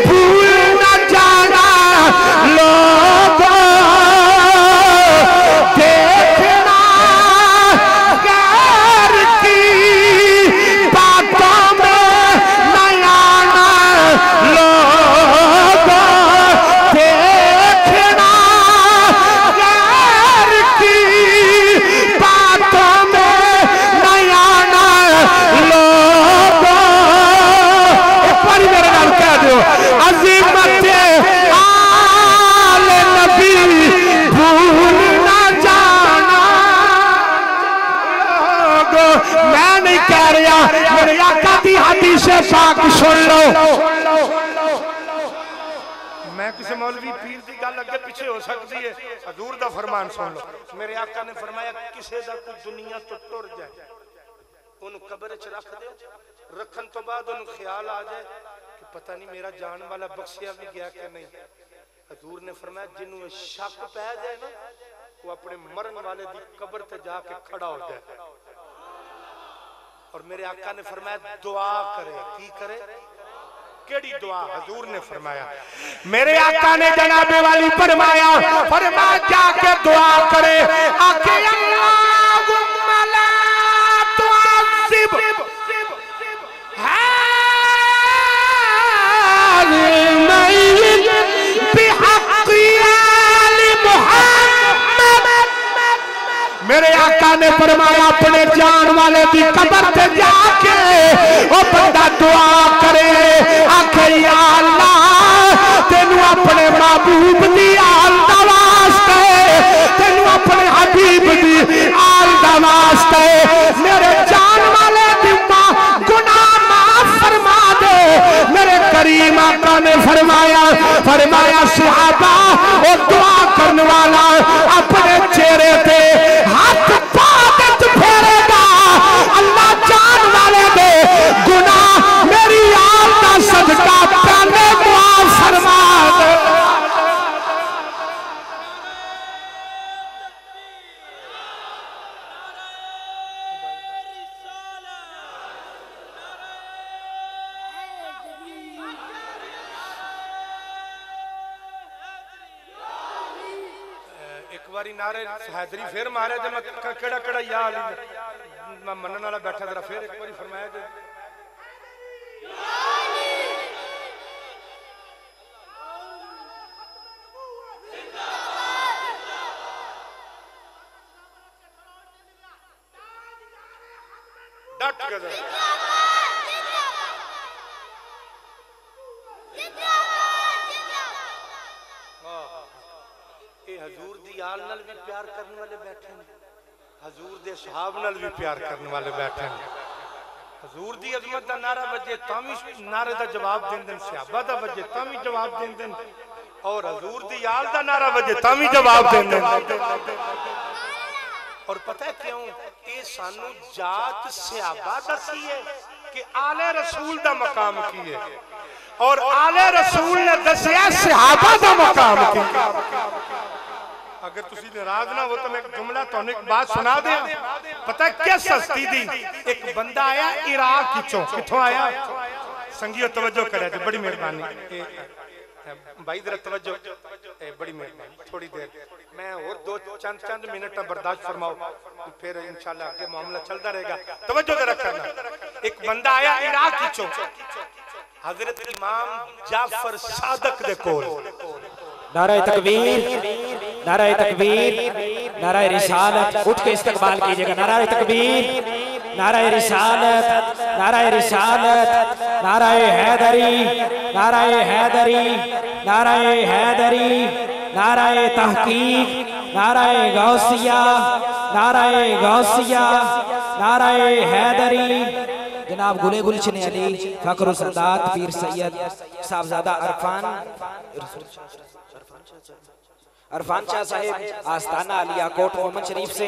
भूल न जाना लोगों। देखना गैर की बातों में न आना लोगों, देखना गैर की बातों में न आना लोगों। एक बार मेरे नाम कह दो अज़मत आले नबी, भूल न जाना लोगों। मैं नहीं कह रहा, मेरे आका दी हदीस पाक सुन लो। मैं किसी मौलवी पीर की गल अगे पीछे हो सकती है, हजूर दा फरमान सुन लो। मेरे आका ने फरमाया किसी दा कोई दुनिया तो टुर जाए, उन्हें कब्र च रख दो, रखन तो बाद उन्हें ख्याल आ जाए कि पता नहीं मेरा जान वाला बख्शिया भी गया कि नहीं। हजूर ने फरमाया जिन्होंने शक पै जाए ना, वो अपने मरन वाले दी कब्र ते जाके खड़ा हो जाए। और मेरे आका ने फरमाया दुआ करे। की करे? केड़ी दुआ? हजूर ने फरमाया, मेरे आका ने जनाबे वाली फरमाया जाके दुआ करे, आके अल्लाहुम्मा ला तुअज़िब हाज़िल मय्यित बिहक़्क़ि आलि मुहम्मद। मेरे आका ने फरमाया अपने जान वाले की कब्र पे जाके वो बंदा दुआ करे, आखे या अल्लाह तेनू अपने महबूब दी आल दा वास्ते, तेनू अपने हबीब दी आल दा वास्ते मेरे जान वाले दी गुनाह माफ फरमा दे। मेरे करीम आका ने फरमाया सहाबा वो दुआ करने वाला अपने चेहरे पे हाथ पादत फेरेगा, अल्लाह जान वाले दे गुनाह मेरी आल दा सदका पहले माफ फरमा दे। नारे हैदरी फिर मारे जब केड़ा केड़ा या अली मैं मनन वाला बैठा जरा फिर एक बार फरमाया जे डट के हजूर दी आल नाल भी प्यार करने वाले बैठे हैं, हजूर दे सहाब नाल भी प्यार करने वाले बैठे हैं। हजूर दी अजमत दा नारा वजे तामी नारे दा जवाब देंदे, सहाबा दा वजे तामी जवाब देंदे, और हजूर दी आल दा नारा वजे तामी जवाब देंदे। और पता है क्यों? ये सानू जात सहाबा दसी है कि आले रसूल दा मकाम की है, और आले रसूल ने दसिया सहाबा दा मकाम की। अगर तुसी नाराज ना हो तो मैं एक जुमला तो एक बात सुना दे। पता है किस हस्ती दी? एक बंदा आया इराक किचों, किथों आया? संगियो तवज्जो करे जी, बड़ी मेहरबानी भाई जरा तवज्जो, बड़ी मेहरबानी। थोड़ी देर मैं और दो चंद मिनट बर्दाश्त फरमाओ, फिर इंशाल्लाह आगे मामला चलता रहेगा। तवज्जो जरा करना। एक बंदा आया इराक किचों, हजरत इमाम जाफर सादक दे कोल। नाराए तकबीर, नाराए तकबीर, नाराए रिसालत, उठ के इस्तकबाल कीजिएगा। नाराए तकबीर, नाराए रिसालत, नाराए रिसालत, नाराए हैदरी, नाराए हैदरी, नाराए हैदरी, नाराए तहकीक, नाराए गौसिया, नाराए गौसिया, नाराए हैदरी। जनाब गुले गुलशन अली फखरुल सादात पीर सैयद साहबजादा अरफान शाह साहिब आस्ताना अलिया कोट मोहम्मद शरीफ से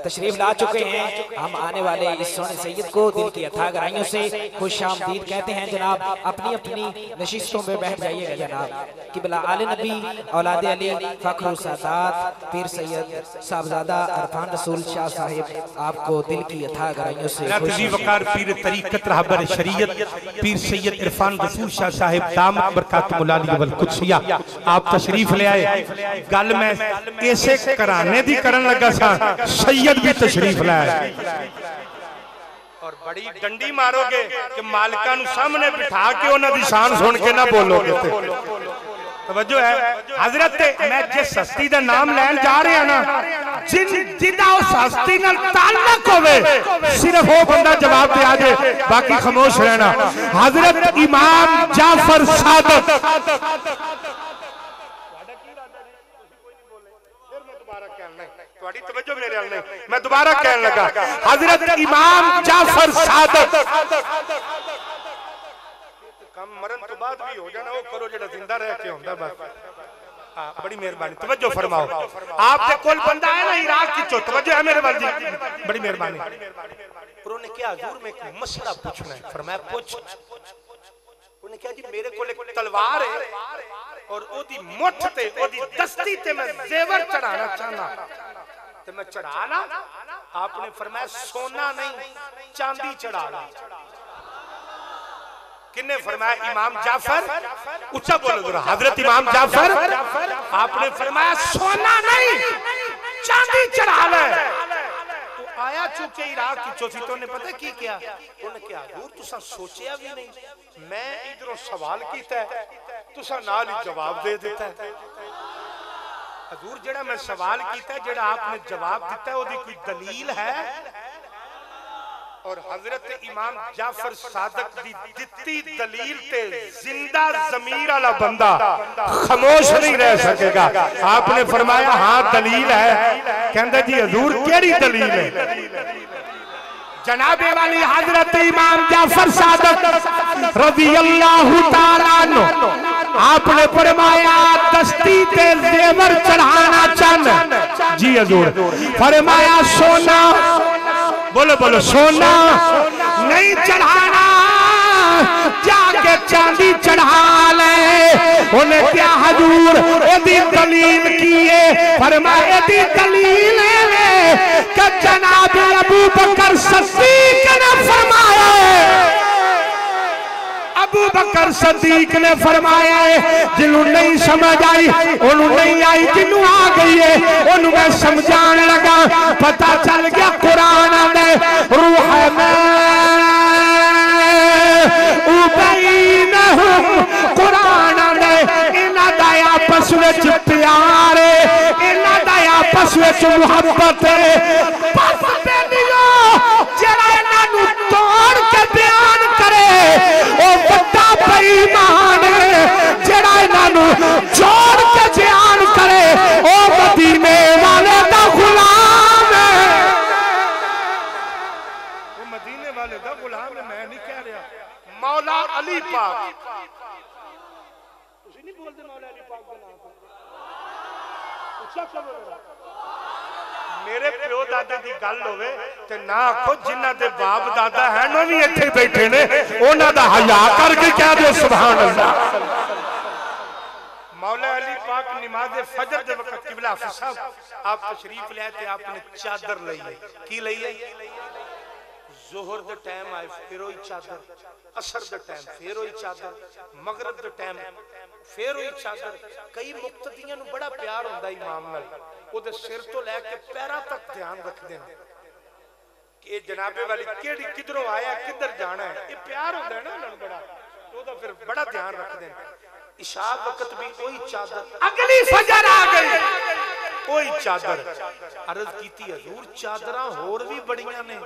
तशरीफ ला चुके हैं। हम आने वाले इस सोने सैयद को दिल की अथाह गहराइयों से खुशामदीद कहते हैं। जनाब अपनी अपनी नशिस्तों में बैठ जाइएगा। जनाब किबला आले नबी औलाद अली फखरुल सादात पीर सैयद साहबजादा अरफान रसूल शाह साहिब आपको दिल की अथाह गहराइयों से वकार पीर तरीकत रहबर शरीयत पीर सैयद इरफान रसूल शाह साहिब दामत बरकातुहुल आलिया वल कुदसिया आप तशरीफ ले आए। गल मैं ऐसे घराने दी करन लगा सा, सैयद भी तशरीफ लाया और बड़ी डंडी मारोगे कि मालिका नु सामने बिठा के उन्हां दी शान सुन के ना बोलोगे। तवज्जो है हजरत, मैं जिस हस्ती दा नाम लैन जा रहा ना, जिदा उस हस्ती नाल ताल्लुक होवे सिर्फ वो बंदा जवाब दे आ जाए, बाकी खामोश रहना। हजरत इमाम जाफर सादक मैं दोबारा कहने लगा, हजरत इमाम जाफर सादक। कम मरन तो बाद भी हो जाना, वो करो जेड़ा जिंदा रह के होंदा बस। बड़ी मेहरबानी, तवज्जो फरमाओ। आपके कोल बंदा है ना इराक की चो, तवज्जो है मेरे वाल जी, बड़ी मेहरबानी। उन्होंने क्या हजूर में एक मसला पूछना है। फरमाया पूछ। उन्होंने कहा जी मेरे कोल एक तलवार है और ओदी मुठ ते ओदी दस्ती ते मैं जेवर चढ़ाना चाहना, तो मैं चढ़ा ला? आपने फरमाया सोना नहीं चांदी चढ़ा ला। किन्ने फरमाया? इमाम जाफर। ऊंचा बोलो जरा, हजरत इमाम जाफर। आपने फरमाया सोना नहीं चांदी चढ़ा ले। तो आया चुके इराक की चौथी, तो ने पता की क्या? उन्हें क्या हजूर तुसा सोचिया भी नहीं, मैं इधरों सवाल कीता है तुसा नाल ही जवाब दे देता है। हजूर जेड़ा मैं सवाल कीता, जेड़ा आपने जवाब दिता है, ओदी कोई दलील है? और हजरत इमाम जाफर सादक दी दित्ती दलील ते जिंदा ज़मीर वाला बंदा खामोश नहीं रह सकेगा। आपने फरमाया हाँ दलील है। कहंदा जी हजूर केड़ी दलील है? जनाबे वाली हजरत इमाम जाफर सादक रज़ी अल्लाहु ताला अन्हु आपने फरमाया दस्ती ते जेवर चढ़ाना चन। जी हजूर। फरमाया सोना, बोलो बोलो, सोना नहीं चढ़ाना, जाके चांदी चढ़ा ले। उन्हें क्या हजूर एदी दलील की है? फरमाया एदी दलील है कि जनाब अबू बकर सिद्दीक ने फरमाया, अबू बकर सिद्दीक ने फरमाया है जिन्हों नहीं समझ आई उन्होंने नहीं आई, जिन्हों आ गई है उन्होंने मैं समझाने लगा। पता चल गया कुरान ने रूह में उबैनहुम, कुरान ने इन्हां दा आपस विच प्यार है, इन्हां दा आपस विच मुहब्बत है। बस बेलियो जेड़ा इन्हां मेरे प्यो दादे की गल होवे ते ना आखो जिन्हां दे बाप दादा हैं वो भी इत्थे बैठे ने उन्हां दा हया करके कह दो सुभान अल्लाह। मौला अली पाक नमाज फजर दे वक्त किबला हाफिज साहब आप तशरीफ ले ते आपने चादर लई है की लई है जोहर दे टाइम आए फिर वही चादर, असर दे टाइम फिर वही चादर, मगरब दे टाइम फिर वही चादर। कई मुक्तदियां नु बड़ा प्यार हुंदा इमाम नाल, ओदे सिर तो लैके पैरां तक ध्यान रखदे हैं कि जनाबे वाली केड़ी किधरों आया किधर जाना है, ये प्यार हुंदा है ना उन्हां नु बड़ा, ओदा फिर बड़ा ध्यान रखदे हैं। इशा वक्त भी वही चादर, अगली फजर आ गई वही चादर। अर्ज कीती हजूर चादरां होर भी बड़ियां ने,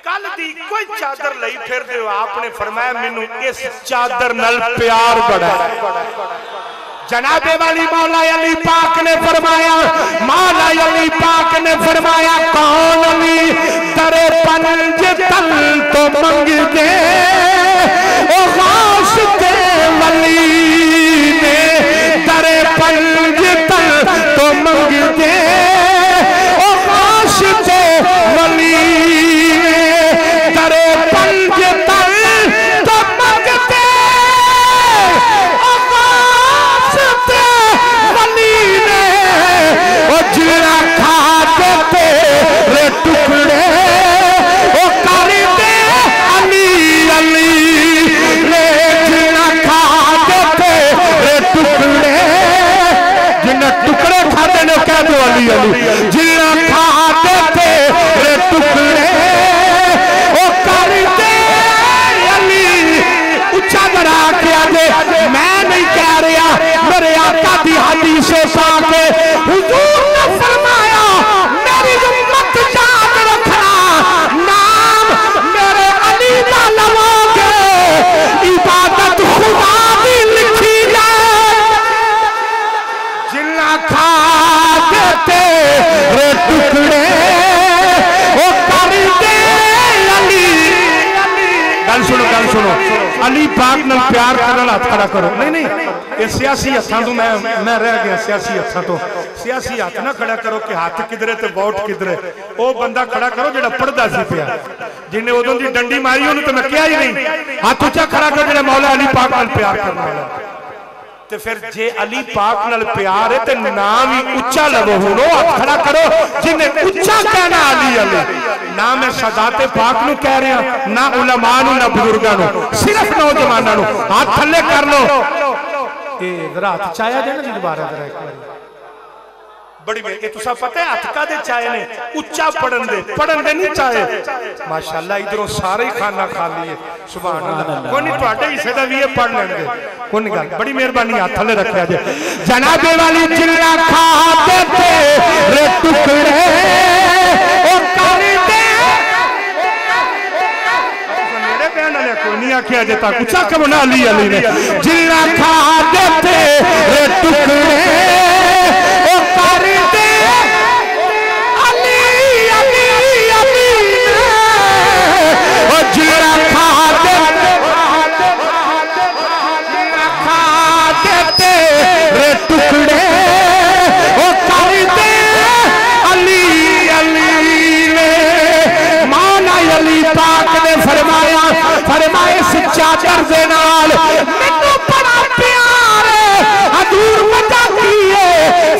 कल दी कोई चादर लई फिर दे, आपने फरमाया मैनू इस चादर नाल प्यार बड़ा है। जनाबे वाली मौला अली पाक ने फरमाया, मौला अली पाक ने फरमाया कौन अली दरे पंज तल तो मंग दे ओ गाश के वली ने, दरे पंज तल तो मंग दे ओ गाश के वली ने, दरे पंज तल तो मंग दे ओ गाश के वली ने, ओ जिरा खा के तेरे टुकड़े ओ कर दे अली अली ले, जिरा खा के तेरे टुकड़े, जिन्हें टुकड़े खाते ने कह दो अली अली, जिरा खा के तेरे टुकड़े ओ कर दे अली। उच्चा बड़ा किया जे मैं नहीं कह रहा, मेरे आका दी हदीसों पाके हुजूर ने फरमाया मेरी उम्मत याद रखना, नाम मेरे अली दा लवाओगे इबादत खुदा दी लिखी जाए, जिन्ना खा के तेरे टुकड़े ओ कर दे अली। गल सुनो अली पाक नाल प्यार करन हाथ खड़ा करो। नहीं नहीं ये सियासी हत्थां तो मैं रह गया, सियासी हत्थां तो सियासी हाथ ना खड़ा करो कि हाथ किधरे ते वोट किधरे, वो बंदा खड़ा करो जिहड़ा पढ़दा सी पिया, जिन्हें उदों दी डंडी मारी उन्हें तो मैं कहा ही नहीं, हाथ उच्चा खड़ा करो जिहड़ा मौला अली पाक नाल प्यार करने वाला। ते फिर जे अली पाक नाल प्यार है ते नाम ही उच्चा लवो, हुण हाथ खड़ा करो जिन्हें उच्चा कहना अली अली। ना मैं सदाते पाक नू कह रहा, ना उलमा नू, ना बुजुर्गां नू, सिर्फ नौजवानां नू। हाथ थल्ले कर लो, ए जरा हाथ चाया दे ना जी दोबारा जरा एक बार। बड़ी में ये तुसा पता है हाथ कादे चाहे ने, उच्चा पढ़न दे नहीं चाहे। माशाअल्लाह इधरों सारे ही खाना खा लिए, सुभान अल्लाह। कोई नहीं तुहाडे हिस्से दा भी ये पढ़ लेंगे, कोई नहीं गल, बड़ी मेहरबानी हाथ थल्ले रखया जे। जनाबे वाली जिन्ना खाते तेरे टुकड़े ओ कर दे, मेरे बहन ने कोई नहीं आखिया जे तक उच्चा कब ना अली अली ने, जिन्ना खाते तेरे टुकड़े ओ कर दे अली अली अली ओ जिन्ना खाते तेरे टुकड़े ओ कर दे अली अली ने। मौला अली पाक ने फरमाया, फरमाए इस चादर दे नाल मैनू बड़ा प्यार है, हजूर वजह की है,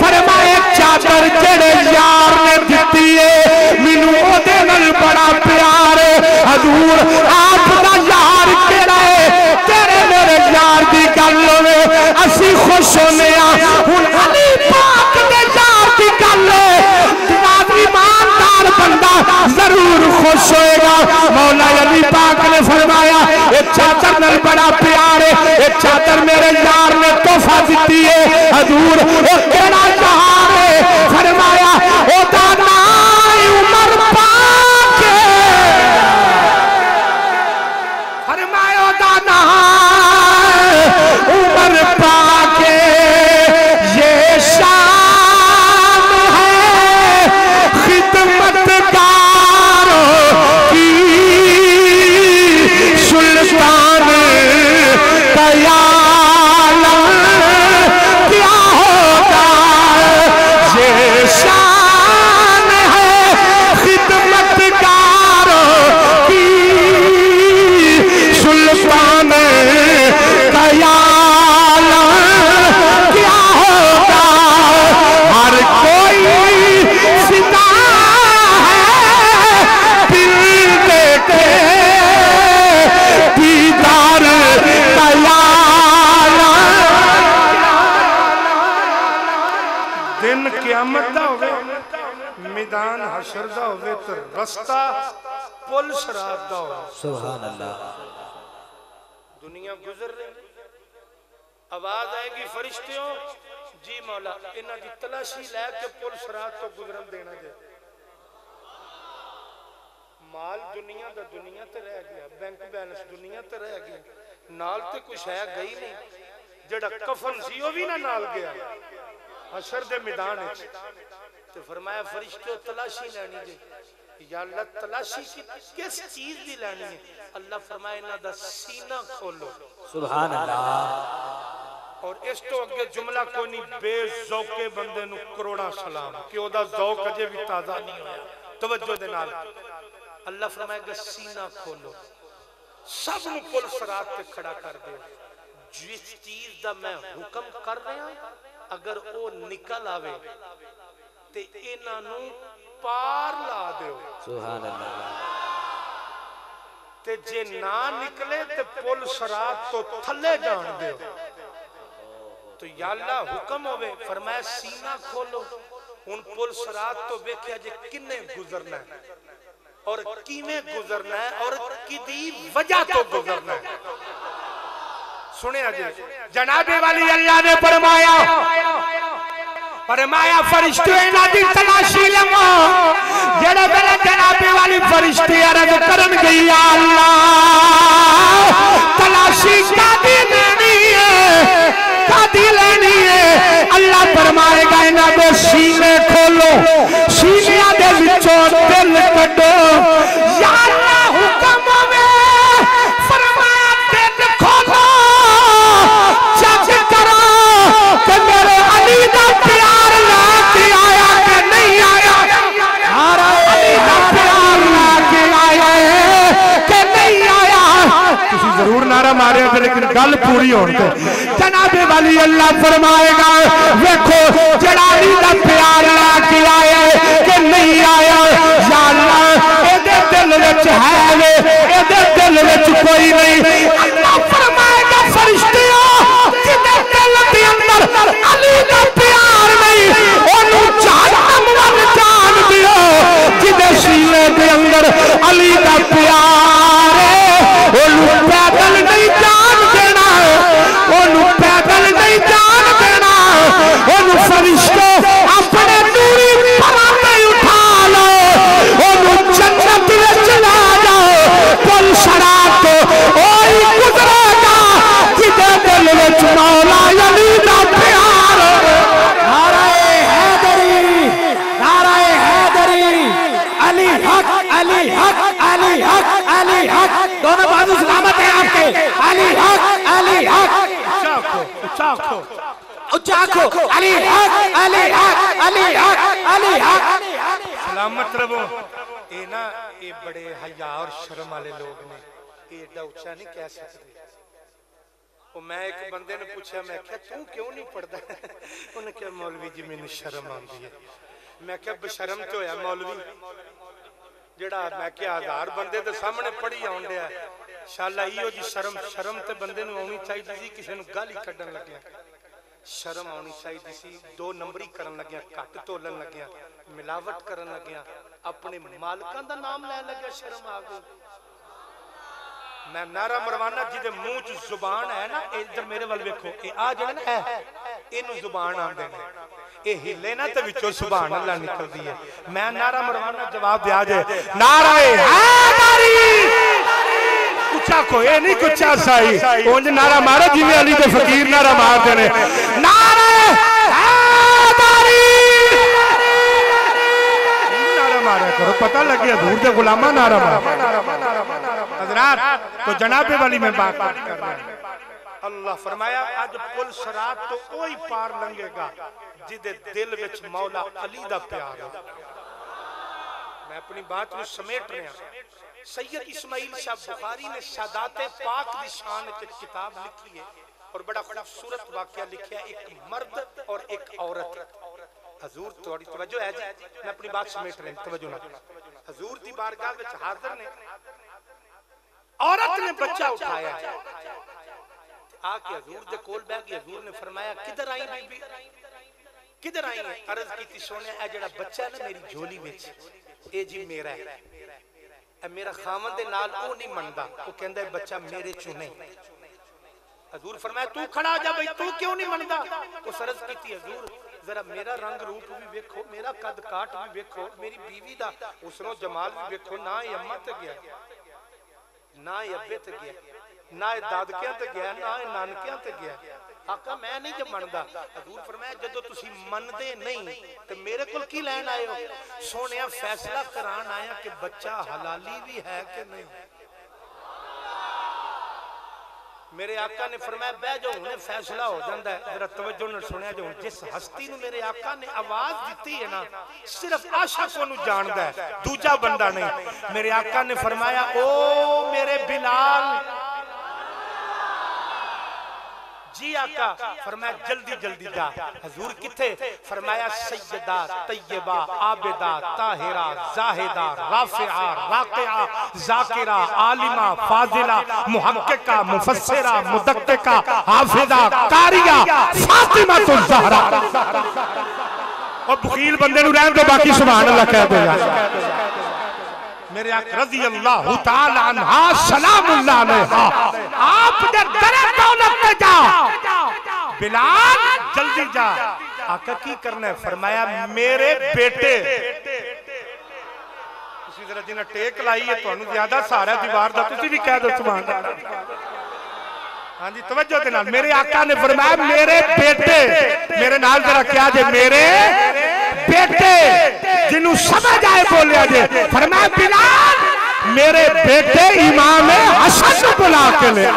फरमाए चादर जेड़े यार ने दिती है मैनू ओदे नाल बड़ा प्यार है, हजूर आप दा यार केड़ा है, तेरे मेरे यार दी गल होवे असी खुश होने आ। हुण अली पाक दे यार दी गल ईमानदार बंदा जरूर खुश होएगा। मौला अली पाक ने फरमाया ये चादर नाल बड़ा प्यार है, ये चादर मेरे यार ने तोहफा दिती है, हजूर ओ केड़ा यार है, फरमाया ओदा नाम उमर पाक है, फरमाया ओदा नाम उमर पाक है। ये शान है खिदमतगारों की, सुल्तान दयाल क्या हो दिन क़यामत दा होवे, मैदान हशर दा होवे, तो रास्ता पुल सिरात दा होवे। सुभान अल्लाह। दुनिया गुजर रही, आवाज आएगी फरिश्तियों, जी मौला इन्हां दी तलाशी लैके पुल सिरात तो गुजरन देना जे। माल दुनिया दा दुनिया ते रह गया, बैंक बैलेंस दुनिया ते रह गया, नाल ते कुछ है गई नहीं। जेड़ा कफन सी वो भी ना नाल गया हशर दे मैदान विच। ते फरमाया फरिश्ते तलाशी लैनी जे। या अल्लाह तलाशी किस चीज दी लैनी है? अल्लाह फरमाया इन्हां दा सीना खोलो। सुभान अल्लाह। और इस तो अगे जुमला कोई नहीं, बेज़ौके बंदे नु करोड़ा सलाम कि ओदा ज़ौक अजे भी ताज़ा नहीं होया। तवज्जो दे नाल अल्लाह फरमाएगा सीना खोलो, सब नु पुल सिरात ते खड़ा कर दे। जिस चीज दा मैं हुक्म कर रहा अगर वो निकल आवे ते इन्हां नु पार ला दो। सुभान अल्लाह। ते जे ना निकले ते पुल सिरात तो थले जान दो। तो या अल्लाह हुक्म होवे, फरमाया सीना खोलो। हुन पुल सिरात तो वेख्या जे किन्ने गुजरना है और किवें गुजरना है और किदी वजह तो गुजरना है। सुनिया जी, जनाबे वाली अल्लाह ने फरमाया फरिश्ते इन्हां दी तलाशी लवो। जेड़े मेरे जनाबे वाली फरिश्ते अर्ज करन गई, या अल्लाह तलाशी कादी लेनी है, कादी लेनी है? अल्लाह फरमाएगा इन्हां दे सीने खोलो, सीनिया दे विचों दिल कड्डो। या अल्लाह हुक्म होवे, फरमाया दिल खोलो, चेक करो कि मेरे अली दा प्यार लेके आया कि नहीं आया। अली दा प्यार लेके आया है कि नहीं आया। किसी जरूर नारा मारे लेकिन गल पूरी होने दो। जनाबे वाली अल्लाह फरमाएगा देखो जड़ा अली दा प्यार लेके आया है कि नहीं आया। या अल्लाह एदे दिल विच है वे, एदे दिल विच कोई नहीं। अल्लाह फरमाएगा फरिश्तियों जिदे दिल दे अंदर अली दा प्यार नहीं ओनू जहन्नम वल जान दियो। जिदे सीने दे अंदर अली दा प्यार है ओनू पैदल नहीं जान देना, ओनू पैदल नहीं जान देना। ओनू फरिश्ते अपने नूरी परां ते उठा लो, ओनू जन्नत विच ले जाओ। पुल सिरात तो ओही गुजरेगा जिदे दिल विच मौला अली दा प्यार। नाराए हैदरी, नाराए हैदरी। अली हक, अली हक, अली हक, अली हक। दोनों बाजू सलामत है आपके। अली हक, अली हक। उच्चा आंखो, अली हक, अली हक, अली हक, अली हक। सलामत रहो। ये ना ये बड़े हया और शर्म वाले लोग ने, ये एडा उच्चा नहीं कह सकते। वो मैं एक बंदे ने पूछा, मैं क्या तू क्यों नहीं पढ़ता? उन्हें क्या मौलवी जी मैंने शर्म आती है। मैं क्या बशर्म तो होया मौलवी जेड़ा मैं क्या 1000 बंदे दे सामने पढ़ी आउण दिया। शाला इहो जी शर्म, शर्म ते बंदे नूं आउणी चाहिदी सी। किसी नूं गाली कड्ढण लग्या शर्म आउणी चाहिदी सी। 2 नंबरी करन लग्या, घट तोलन लग्या, मिलावट करन लग्या, अपने मालकां दा नाम लैण लग्या, शर्म आ गई। मैं नारा मरवाना जिदे मुंह च जुबान है ना, इधर मेरे वाल वेखो, ए आ जेड़ा ना इनू जुबान आंदे ने, ए हिले ना ते विचों सुभान अल्लाह निकलदी है। मैं नारा मरवाना जवाब दे आ जाए नाराए हैदरी। उच्चा को ए नहीं कुच्चा सही उंज नारा मारो जिवें अली दे फकीर नारा मारदे ने। नाराए हैदरी नारा मारे करो, पता लगे हजूर दे गुलामा नारा मार। हजरात तो जनाबे वाली में बात कर रहा हूं। अल्लाह फरमाया आज पुल सिरात तो कोई पार लंघेगा जिदे दिल विच मौला अली दा प्यार है। मैं अपनी बात को समेट रहा। सैयद इस्माइल शाह बुखारी ने शादाते पाक दी शान च किताब लिखी है और बड़ा खूबसूरत वाकया लिखा। एक मर्द और एक औरत। हजूर थोड़ी तवज्जो है जी, मैं अपनी बात समेट रहा हूं, तवज्जो ना। हजूर दी बारगाह विच हाजिर ने, औरत ने बच्चा उठाया, आके हजूर दे कोल बैठ गई। हजूर ने फरमाया किधर आई बीबी, किधर आई है? अर्ज की सोने ए जेड़ा बच्चा है ना मेरी झोली विच ए जी मेरा है, ए मेरा खावन दे नाल ओ नहीं मनदा, ओ कहंदा है बच्चा मेरे चो नहीं। हजूर फरमाया तू खड़ा हो जा भाई, तू क्यों नहीं मनदा? ओ सरज की हजूर जरा मेरा रंग रूप भी वेखो, मेरा कद काट भी वेखो, मेरी बीवी दा उसनो जमाल भी वेखो, ना ही अम्मा ते गया, ना ही अब्बे ते गया, ना ही दादकियां ते गया, ना ही नानकियां ते गया। आका मैं नहीं जब मनदा। हजूर फरमाया जदों तुसी मनदे नहीं ते मेरे कोल की लैन आए हो? सोनिया फैसला करान आया कि बच्चा हलाली भी है कि नहीं। मेरे आका ने फरमाया बह जाओ, हुणे फैसला हो जाता है। जरा तवज्जो नाल सुनिया जाओ, जिस हस्ती नूं मेरे आका ने आवाज दी है ना, सिर्फ आशिक ओनू जानदा है, दूजा बंदा नहीं। मेरे आका ने फरमाया ओ मेरे बिलाल। जी आका। फरमाया जल्दी जल्दी जा। हजूर किथे? फरमाया सैयदा तैयबा आबिदा ताहिरा जाहिदा राफिआ राकिआ जाकिरा आलिमा फाजिला मुहक्किका मुफस्सिरा मुदक्किका हाफिजा कारिया फातिमा तुल ज़हरा। और बखील बंदे नु रहन दो, बाकी सुभान अल्लाह कह दो यार। मेरे आका रज़ी अल्लाह तआला अन्हा सलामुल्लाह अलैहा आप दे दरे दौलत पे जा बिलाल जल्दी जा। आका की करना है? फरमाया मेरे बेटे। उसी तरह जिन्हें टेक लाई है तुहानू ज्यादा सहारा दीवार दा, तुसी भी कह दो सुभान अल्लाह। हां जी तवज्जो दे नाल। मेरे आका ने फरमाया मेरे बेटे, मेरे नाल जरा क्या जे मेरे बेटे, जिन्हों समझ आए बोलिया जे। फरमाया बिलाल मेरे बेटे इमाम हसन बुला के ले।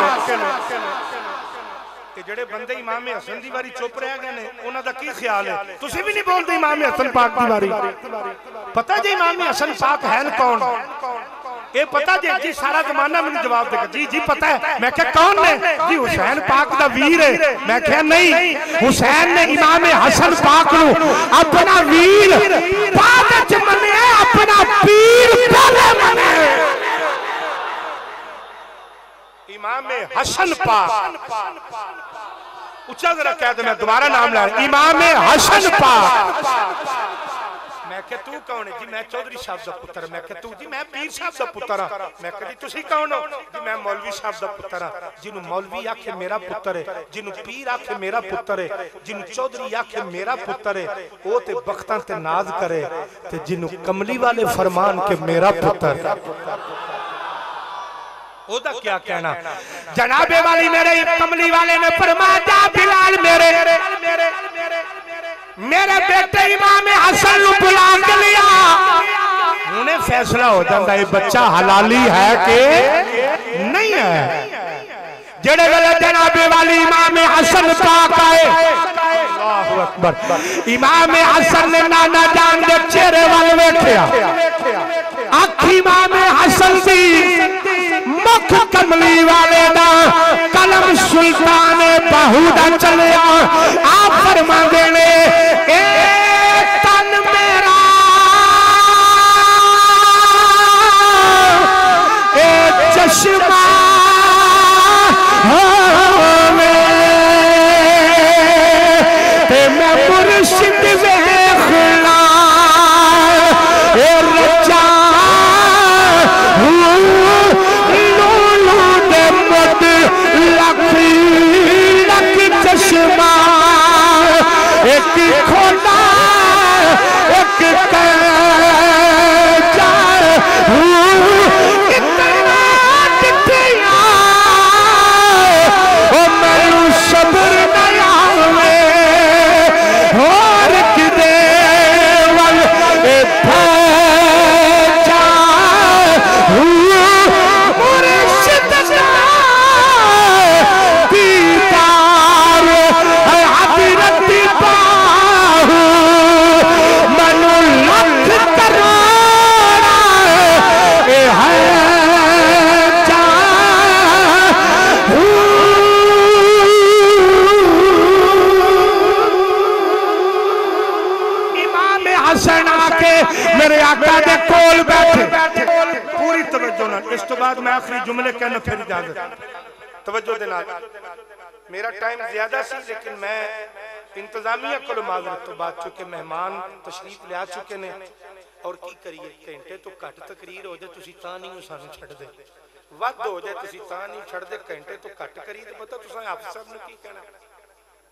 जेड़े बंदे इमाम हसन दी वारी चुप रह गए ने, उन्हां दा की ख्याल है? तुसी भी नहीं बोलते इमाम हसन पाक दी वारी? पता जे इमाम हसन पाक है कौन? ये पता जे? जी सारा जमाना मैंने जवाब देगा जी जी पता है। मैं क्या कौन ने? जी हुसैन पाक दा वीर है। मैं क्या नहीं, हुसैन ने इमाम हसन पाक नू अपना वीर बाद च मन्निया, अपना पीर पहले मन्ने। इमाम हसन पाक उच्चा जरा कह दे, मैं दोबारा नाम ला रहा। इमाम हसन पाक। मैं क्या तू कौन है? जी मैं चौधरी साहब दा पुत्र। मैं क्या तू? जी मैं पीर साहब दा पुत्र हां। मैं क्या जी तुसी कौन हो? जी मैं मौलवी साहब दा पुत्र हां। जिन्हों मौलवी आखे मेरा पुत्र है, जिन्हों पीर आखे मेरा पुत्र है, जिन्हों चौधरी आखे मेरा पुत्र है, वो ते बख्तां ते नाज करे, ते जिन्हों कमली वाले फरमान के मेरा पुत्र। ओदा क्या कहना? जनाबे वाली मेरे कमली वाले ने फरमाया बिलाल मेरे बेटे इमाम हसन नु बुला के लिया। उन्हें फैसला हो जाता है बच्चा हलाली है कि नहीं है। जेड़े वेले जनाबे वाली इमाम हसन पाक आए, अल्लाहु अकबर, इमाम हसन ने नाना जान दे चेहरे वाल वेखिया। अख इमाम हसन दी मुख कमली वाले दा कलम सुल्तान बाहू दा चलिया। आप फरमांदे ने ए तन मेरा ए चश्मा ते मैं मुर्शिद वेखना ए रचा चश्मा एक खोला एक मैनू सबर नया और किदे वल मेरे आका दे कोल बैठे। पूरी तवज्जो नाल। इस तो बाद मैं आखिरी जुमले कहना फिर इजाजत। तवज्जो दे नाल। मेरा टाइम ज्यादा सी लेकिन मैं इंतजामिया को माजरत तो बात चुके मेहमान तशरीफ लिया चुके ने और की करिए घंटे तो घट तकरीर हो जाए तुसी तां नहीं सानू छड़ दे वध हो जाए तुसी तां नहीं छड़ दे घंटे तो घट करी तो पता तुसा अफसर ने की कहना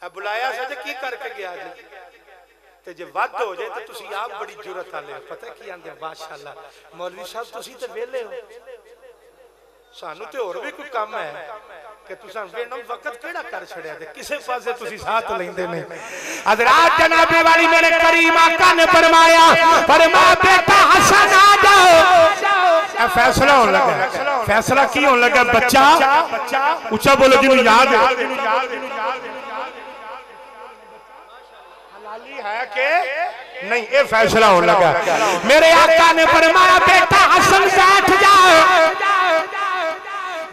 ए बुलाया सा की करके गया जी ते जे वध हो जाए तो तुसी आप बड़ी जुरत वाले हो पता की आंदे माशाअल्लाह मौलवी साहब तुसी ते वेले हो सानू ते और भी कोई काम है कि तुसा वेना वक्त केड़ा कर छड़या दे किसे पासे तुसी साथ लेंदे ने हजरत जनाबे वाली मेरे करीम आका ने फरमाया बेटा हसन आ जाओ ए फैसला होने लगा फैसला की होने लगा बच्चा ऊंचा बोलो जिन्हों याद है हलाली है के नहीं ये फैसला होने लगा मेरे आका ने फरमाया बेटा हसन बैठ जाओ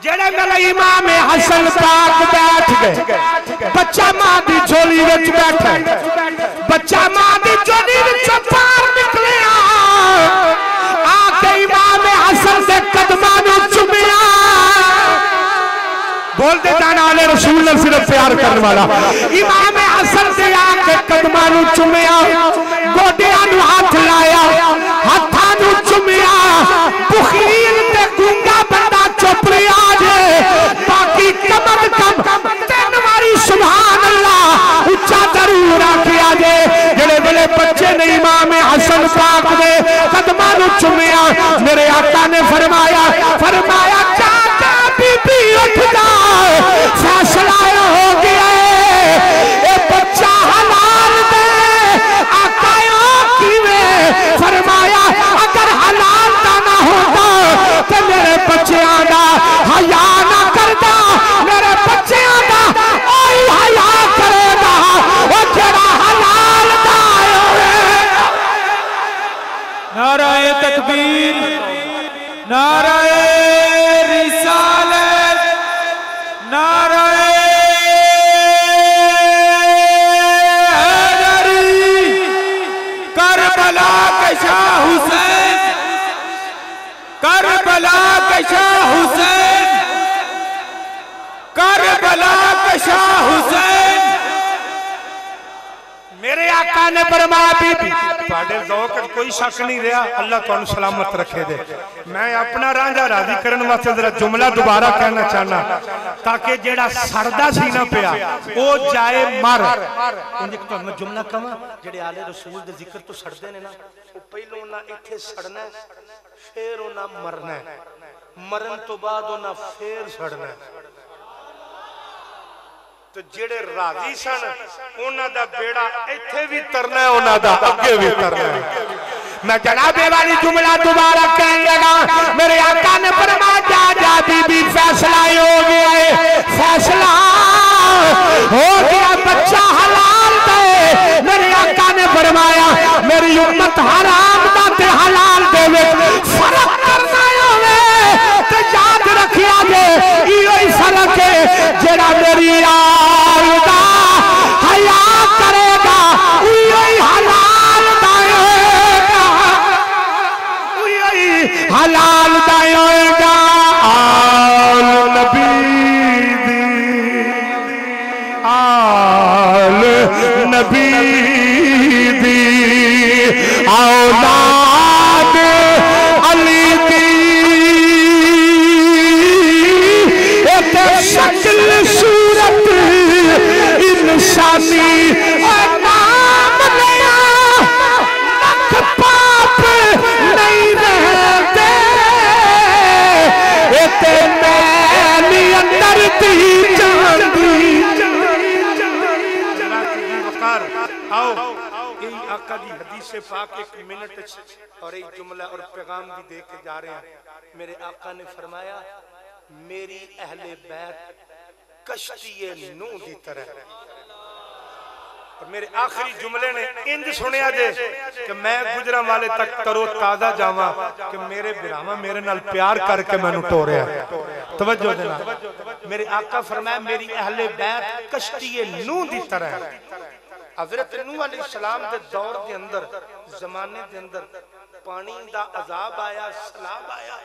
जेड़े मेरे इमाम हसन पाक बैठ गए बच्चा मां दी झोली विच बैठा बच्चा मां दी झोली विच बाहर निकले आके इमाम हसन दे कदमां नूं चुमिया बोलते जाना आले रसूल ने सिर्फ प्यार करने वाला इमाम हसन दे आके कदमां नूं चुमिया गोडियां नूं हाथ लाया हत्थां नूं चुमिया बुखील ते गूंगा बंदा चुप रहा जे बाकी कम तीन बारी सुभान अल्लाह उच्चा जरूर आखिया जे जेड़े वेले बच्चे ने इमाम हसन पाक दे कदमां नूं चुमिया मेरे आका ने फरमाया चाचा बीबी उठ जा फैसला हो गया ए बच्चा हलाल दे आका किवें फरमाया अगर हलाल दा ना होता तो मेरे बच्चों का हया ना करता मेरे बच्चों का ओही हया करेगा वो जेड़ा हलाल दा होवे नाराए तकबीर नाराए रिसालत नाराए हैदरी करबला के शाह हुसैन करबला के शाह हुसैन करबला के शाह हुसैन मेरे आका ने फरमाया बीबी ਤੁਹਾਡੇ ज़ौक कोई शक नहीं रहा अल्लाह तुहानू सलामत रखे दे मैं अपना रांझा राजी करने वास्ते जरा जुमला दोबारा कहना चाहना ताकि जेड़ा सड़दा सी ना पिया ओ जाए मर इंज तुहानू जुमला कहां जेड़े आले रसूल दे जिक्र तो सड़दे ने ना ओ पहलों ना इथे सड़ना फिर ओना मरना मरन तो बाद ओना फिर सड़ना तो जेड़े राजी सन उन्हां दा बेड़ा इत्थे भी तरना है उन्हां दा अगे भी तरना है मैं जनाबे वाली जुमला दोबारा कहने लगा मेरे आका ने फरमाया जा बीबी फैसला हो गया है फैसला हो गया बच्चा हलाल दे मेरे आका ने फरमाया मेरी उम्मत हराम दा ते हलाल दे फर्क करना होवे ते याद रखिया जे इहो ही फर्क है जेड़ा मेरी आलदा हया करेगा उही हलाल दाएगा उही हलाल दाएगा आल नबी दी आल नबी दी औलाद अली दी शक्ल सूरत इंसानी नाम लिया लख पाप नहीं रहते इते मैंने अंदर दी जानी आओ यही आका दी हदीस से पाक एक मिनट और एक जुमला और पैगाम भी दे के जा रहे हैं मेरे आका ने फरमाया मेरी अहले बैत कश्ती नूह दी तरह और मेरे आखिरी जुमले ने इंज सुनिया जे कि मैं गुजरा वाले तक तरो ताजा जावा कि मेरे बिरावा मेरे नाल प्यार करके मैनू टोरिया तवज्जो देना मेरे आका फरमाया मेरी अहले बैत कश्ती नूह दी तरह हजरत नूह अलैहिस्सलाम दे दौर दे अंदर जमाने दे अंदर पानी दा अजाब आया सैलाब आया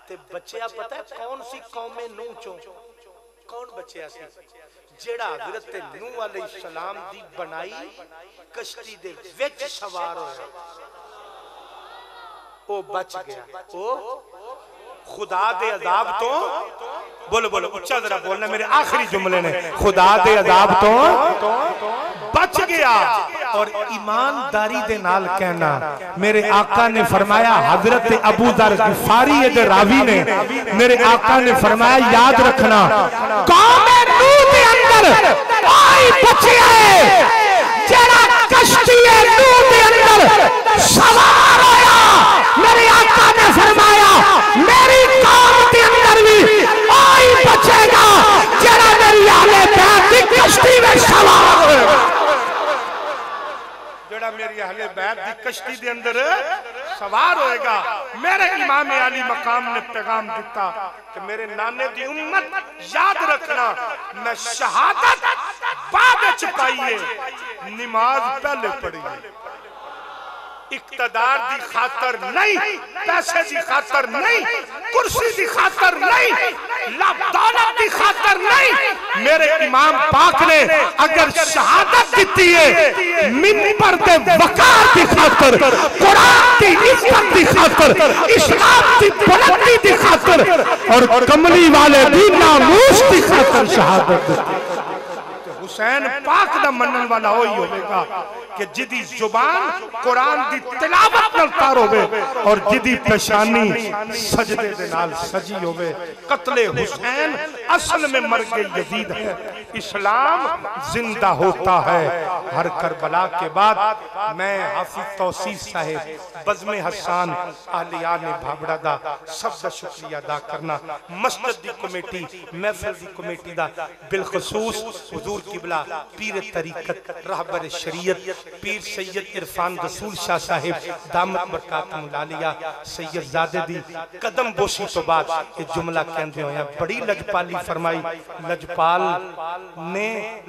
ते बच्चिया पता है कौन सी कौमे नूह चो कौन बच्चिया सी जेड़ा हज़रत नूह अलैहिस्सलाम दी बनाई कश्ती दे विच सवार होया ओ बच गया। ओ खुदा दे अजाब तो बोलो बोलो उच्चा जरा बोलना मेरे आखिरी जुमले ने खुदा दे अजाब तो बच गया। और ईमानदारी दे नाल कहना मेरे आका ने फरमाया हजरत अबू दर गिफारी दे रावी ने मेरे आका ने फरमाया याद रखना कौम नूह दे अंदर कोई बचिया है जेड़ा कश्ती नूह दे अंदर सवार होया। मेरे आका ने फरमाया मेरी कौम के अंदर भी कोई बचेगा जेड़ा मेरी अहले बैत की कश्ती में सवार होगा। जेड़ा मेरी अहले बैत की कश्ती के अंदर सवार होएगा। मेरे इमाम अली मकाम ने पैगाम दिता कि मेरे नाने की उम्मत याद रखना मैं शहादत बाद च पाई है नमाज पहले पढ़ी इक्तदार दी खातर नहीं पैसे दी खातर नहीं कुर्सी दी खातर नहीं दौलत दी खातर नहीं। मेरे इमाम पाक ने अगर शहादत दी है मिंबर पे वकार दी खातर कुरान की इज्जत दी खातर इस्लाम की बुलंदी दी खातर और कमली वाले दी नामूस दी खातर शहादत दी। हुसैन पाक दा मनन वाला होई होगा कि जिदी जुबान कुरान दी तिलावत नाल तार होवे और जिदी पेशानी सजदे दे नाल सजी होवे। कत्ले हुसैन असल में मर गई यजीद है इस्लाम जिंदा होता है। हर करबला के बाद मैं हाफिज तौसीफ साहिब बज़्म हसन आलिया ने भाबड़ा दा सब दा शुक्रिया अदा करना मस्जिद दी कमेटी महफिल दी कमेटी दा बिलखसूस हुजूर किबला पीर तरीकत रहबर शरीयत पीर सैयद इरफान रसूल शाह साहिब दामत बरकातुहुल आलिया सैयद ज़ादे दी कदम बोशी तो बाद ये जुमला कहते होया बड़ी लजपाली फरमाई। लजपाल ने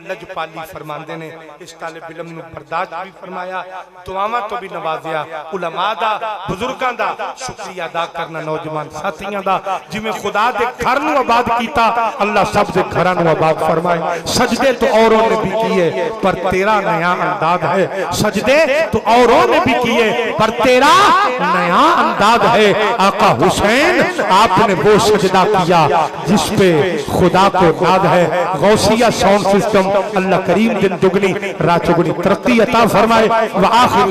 लजपाली फरमांदे ने इस तालिब इल्म नूं बर्दाश्त भी फरमाया दुआवां तो भी नवाजिया उलमा दा बुजुर्गां दा शुक्रिया अदा करना नौजवान साथियां दा जिवें खुदा दे घर नूं आबाद कीता अल्लाह सब दे घरां नूं आबाद फरमाए। सजदे तो औरों ने भी किए पर तेरा नया अंदाज है सजदे तो औरों ने भी किए पर तेरा नया अंदाज है। आका हुसैन आपने वो सजदा किया जिस पे खुदा को नाद है। गौसिया साउंड सिस्टम अल्लाह करीम दिन दुगनी रात चौगुनी तरक्की अता फरमाए। व आखिर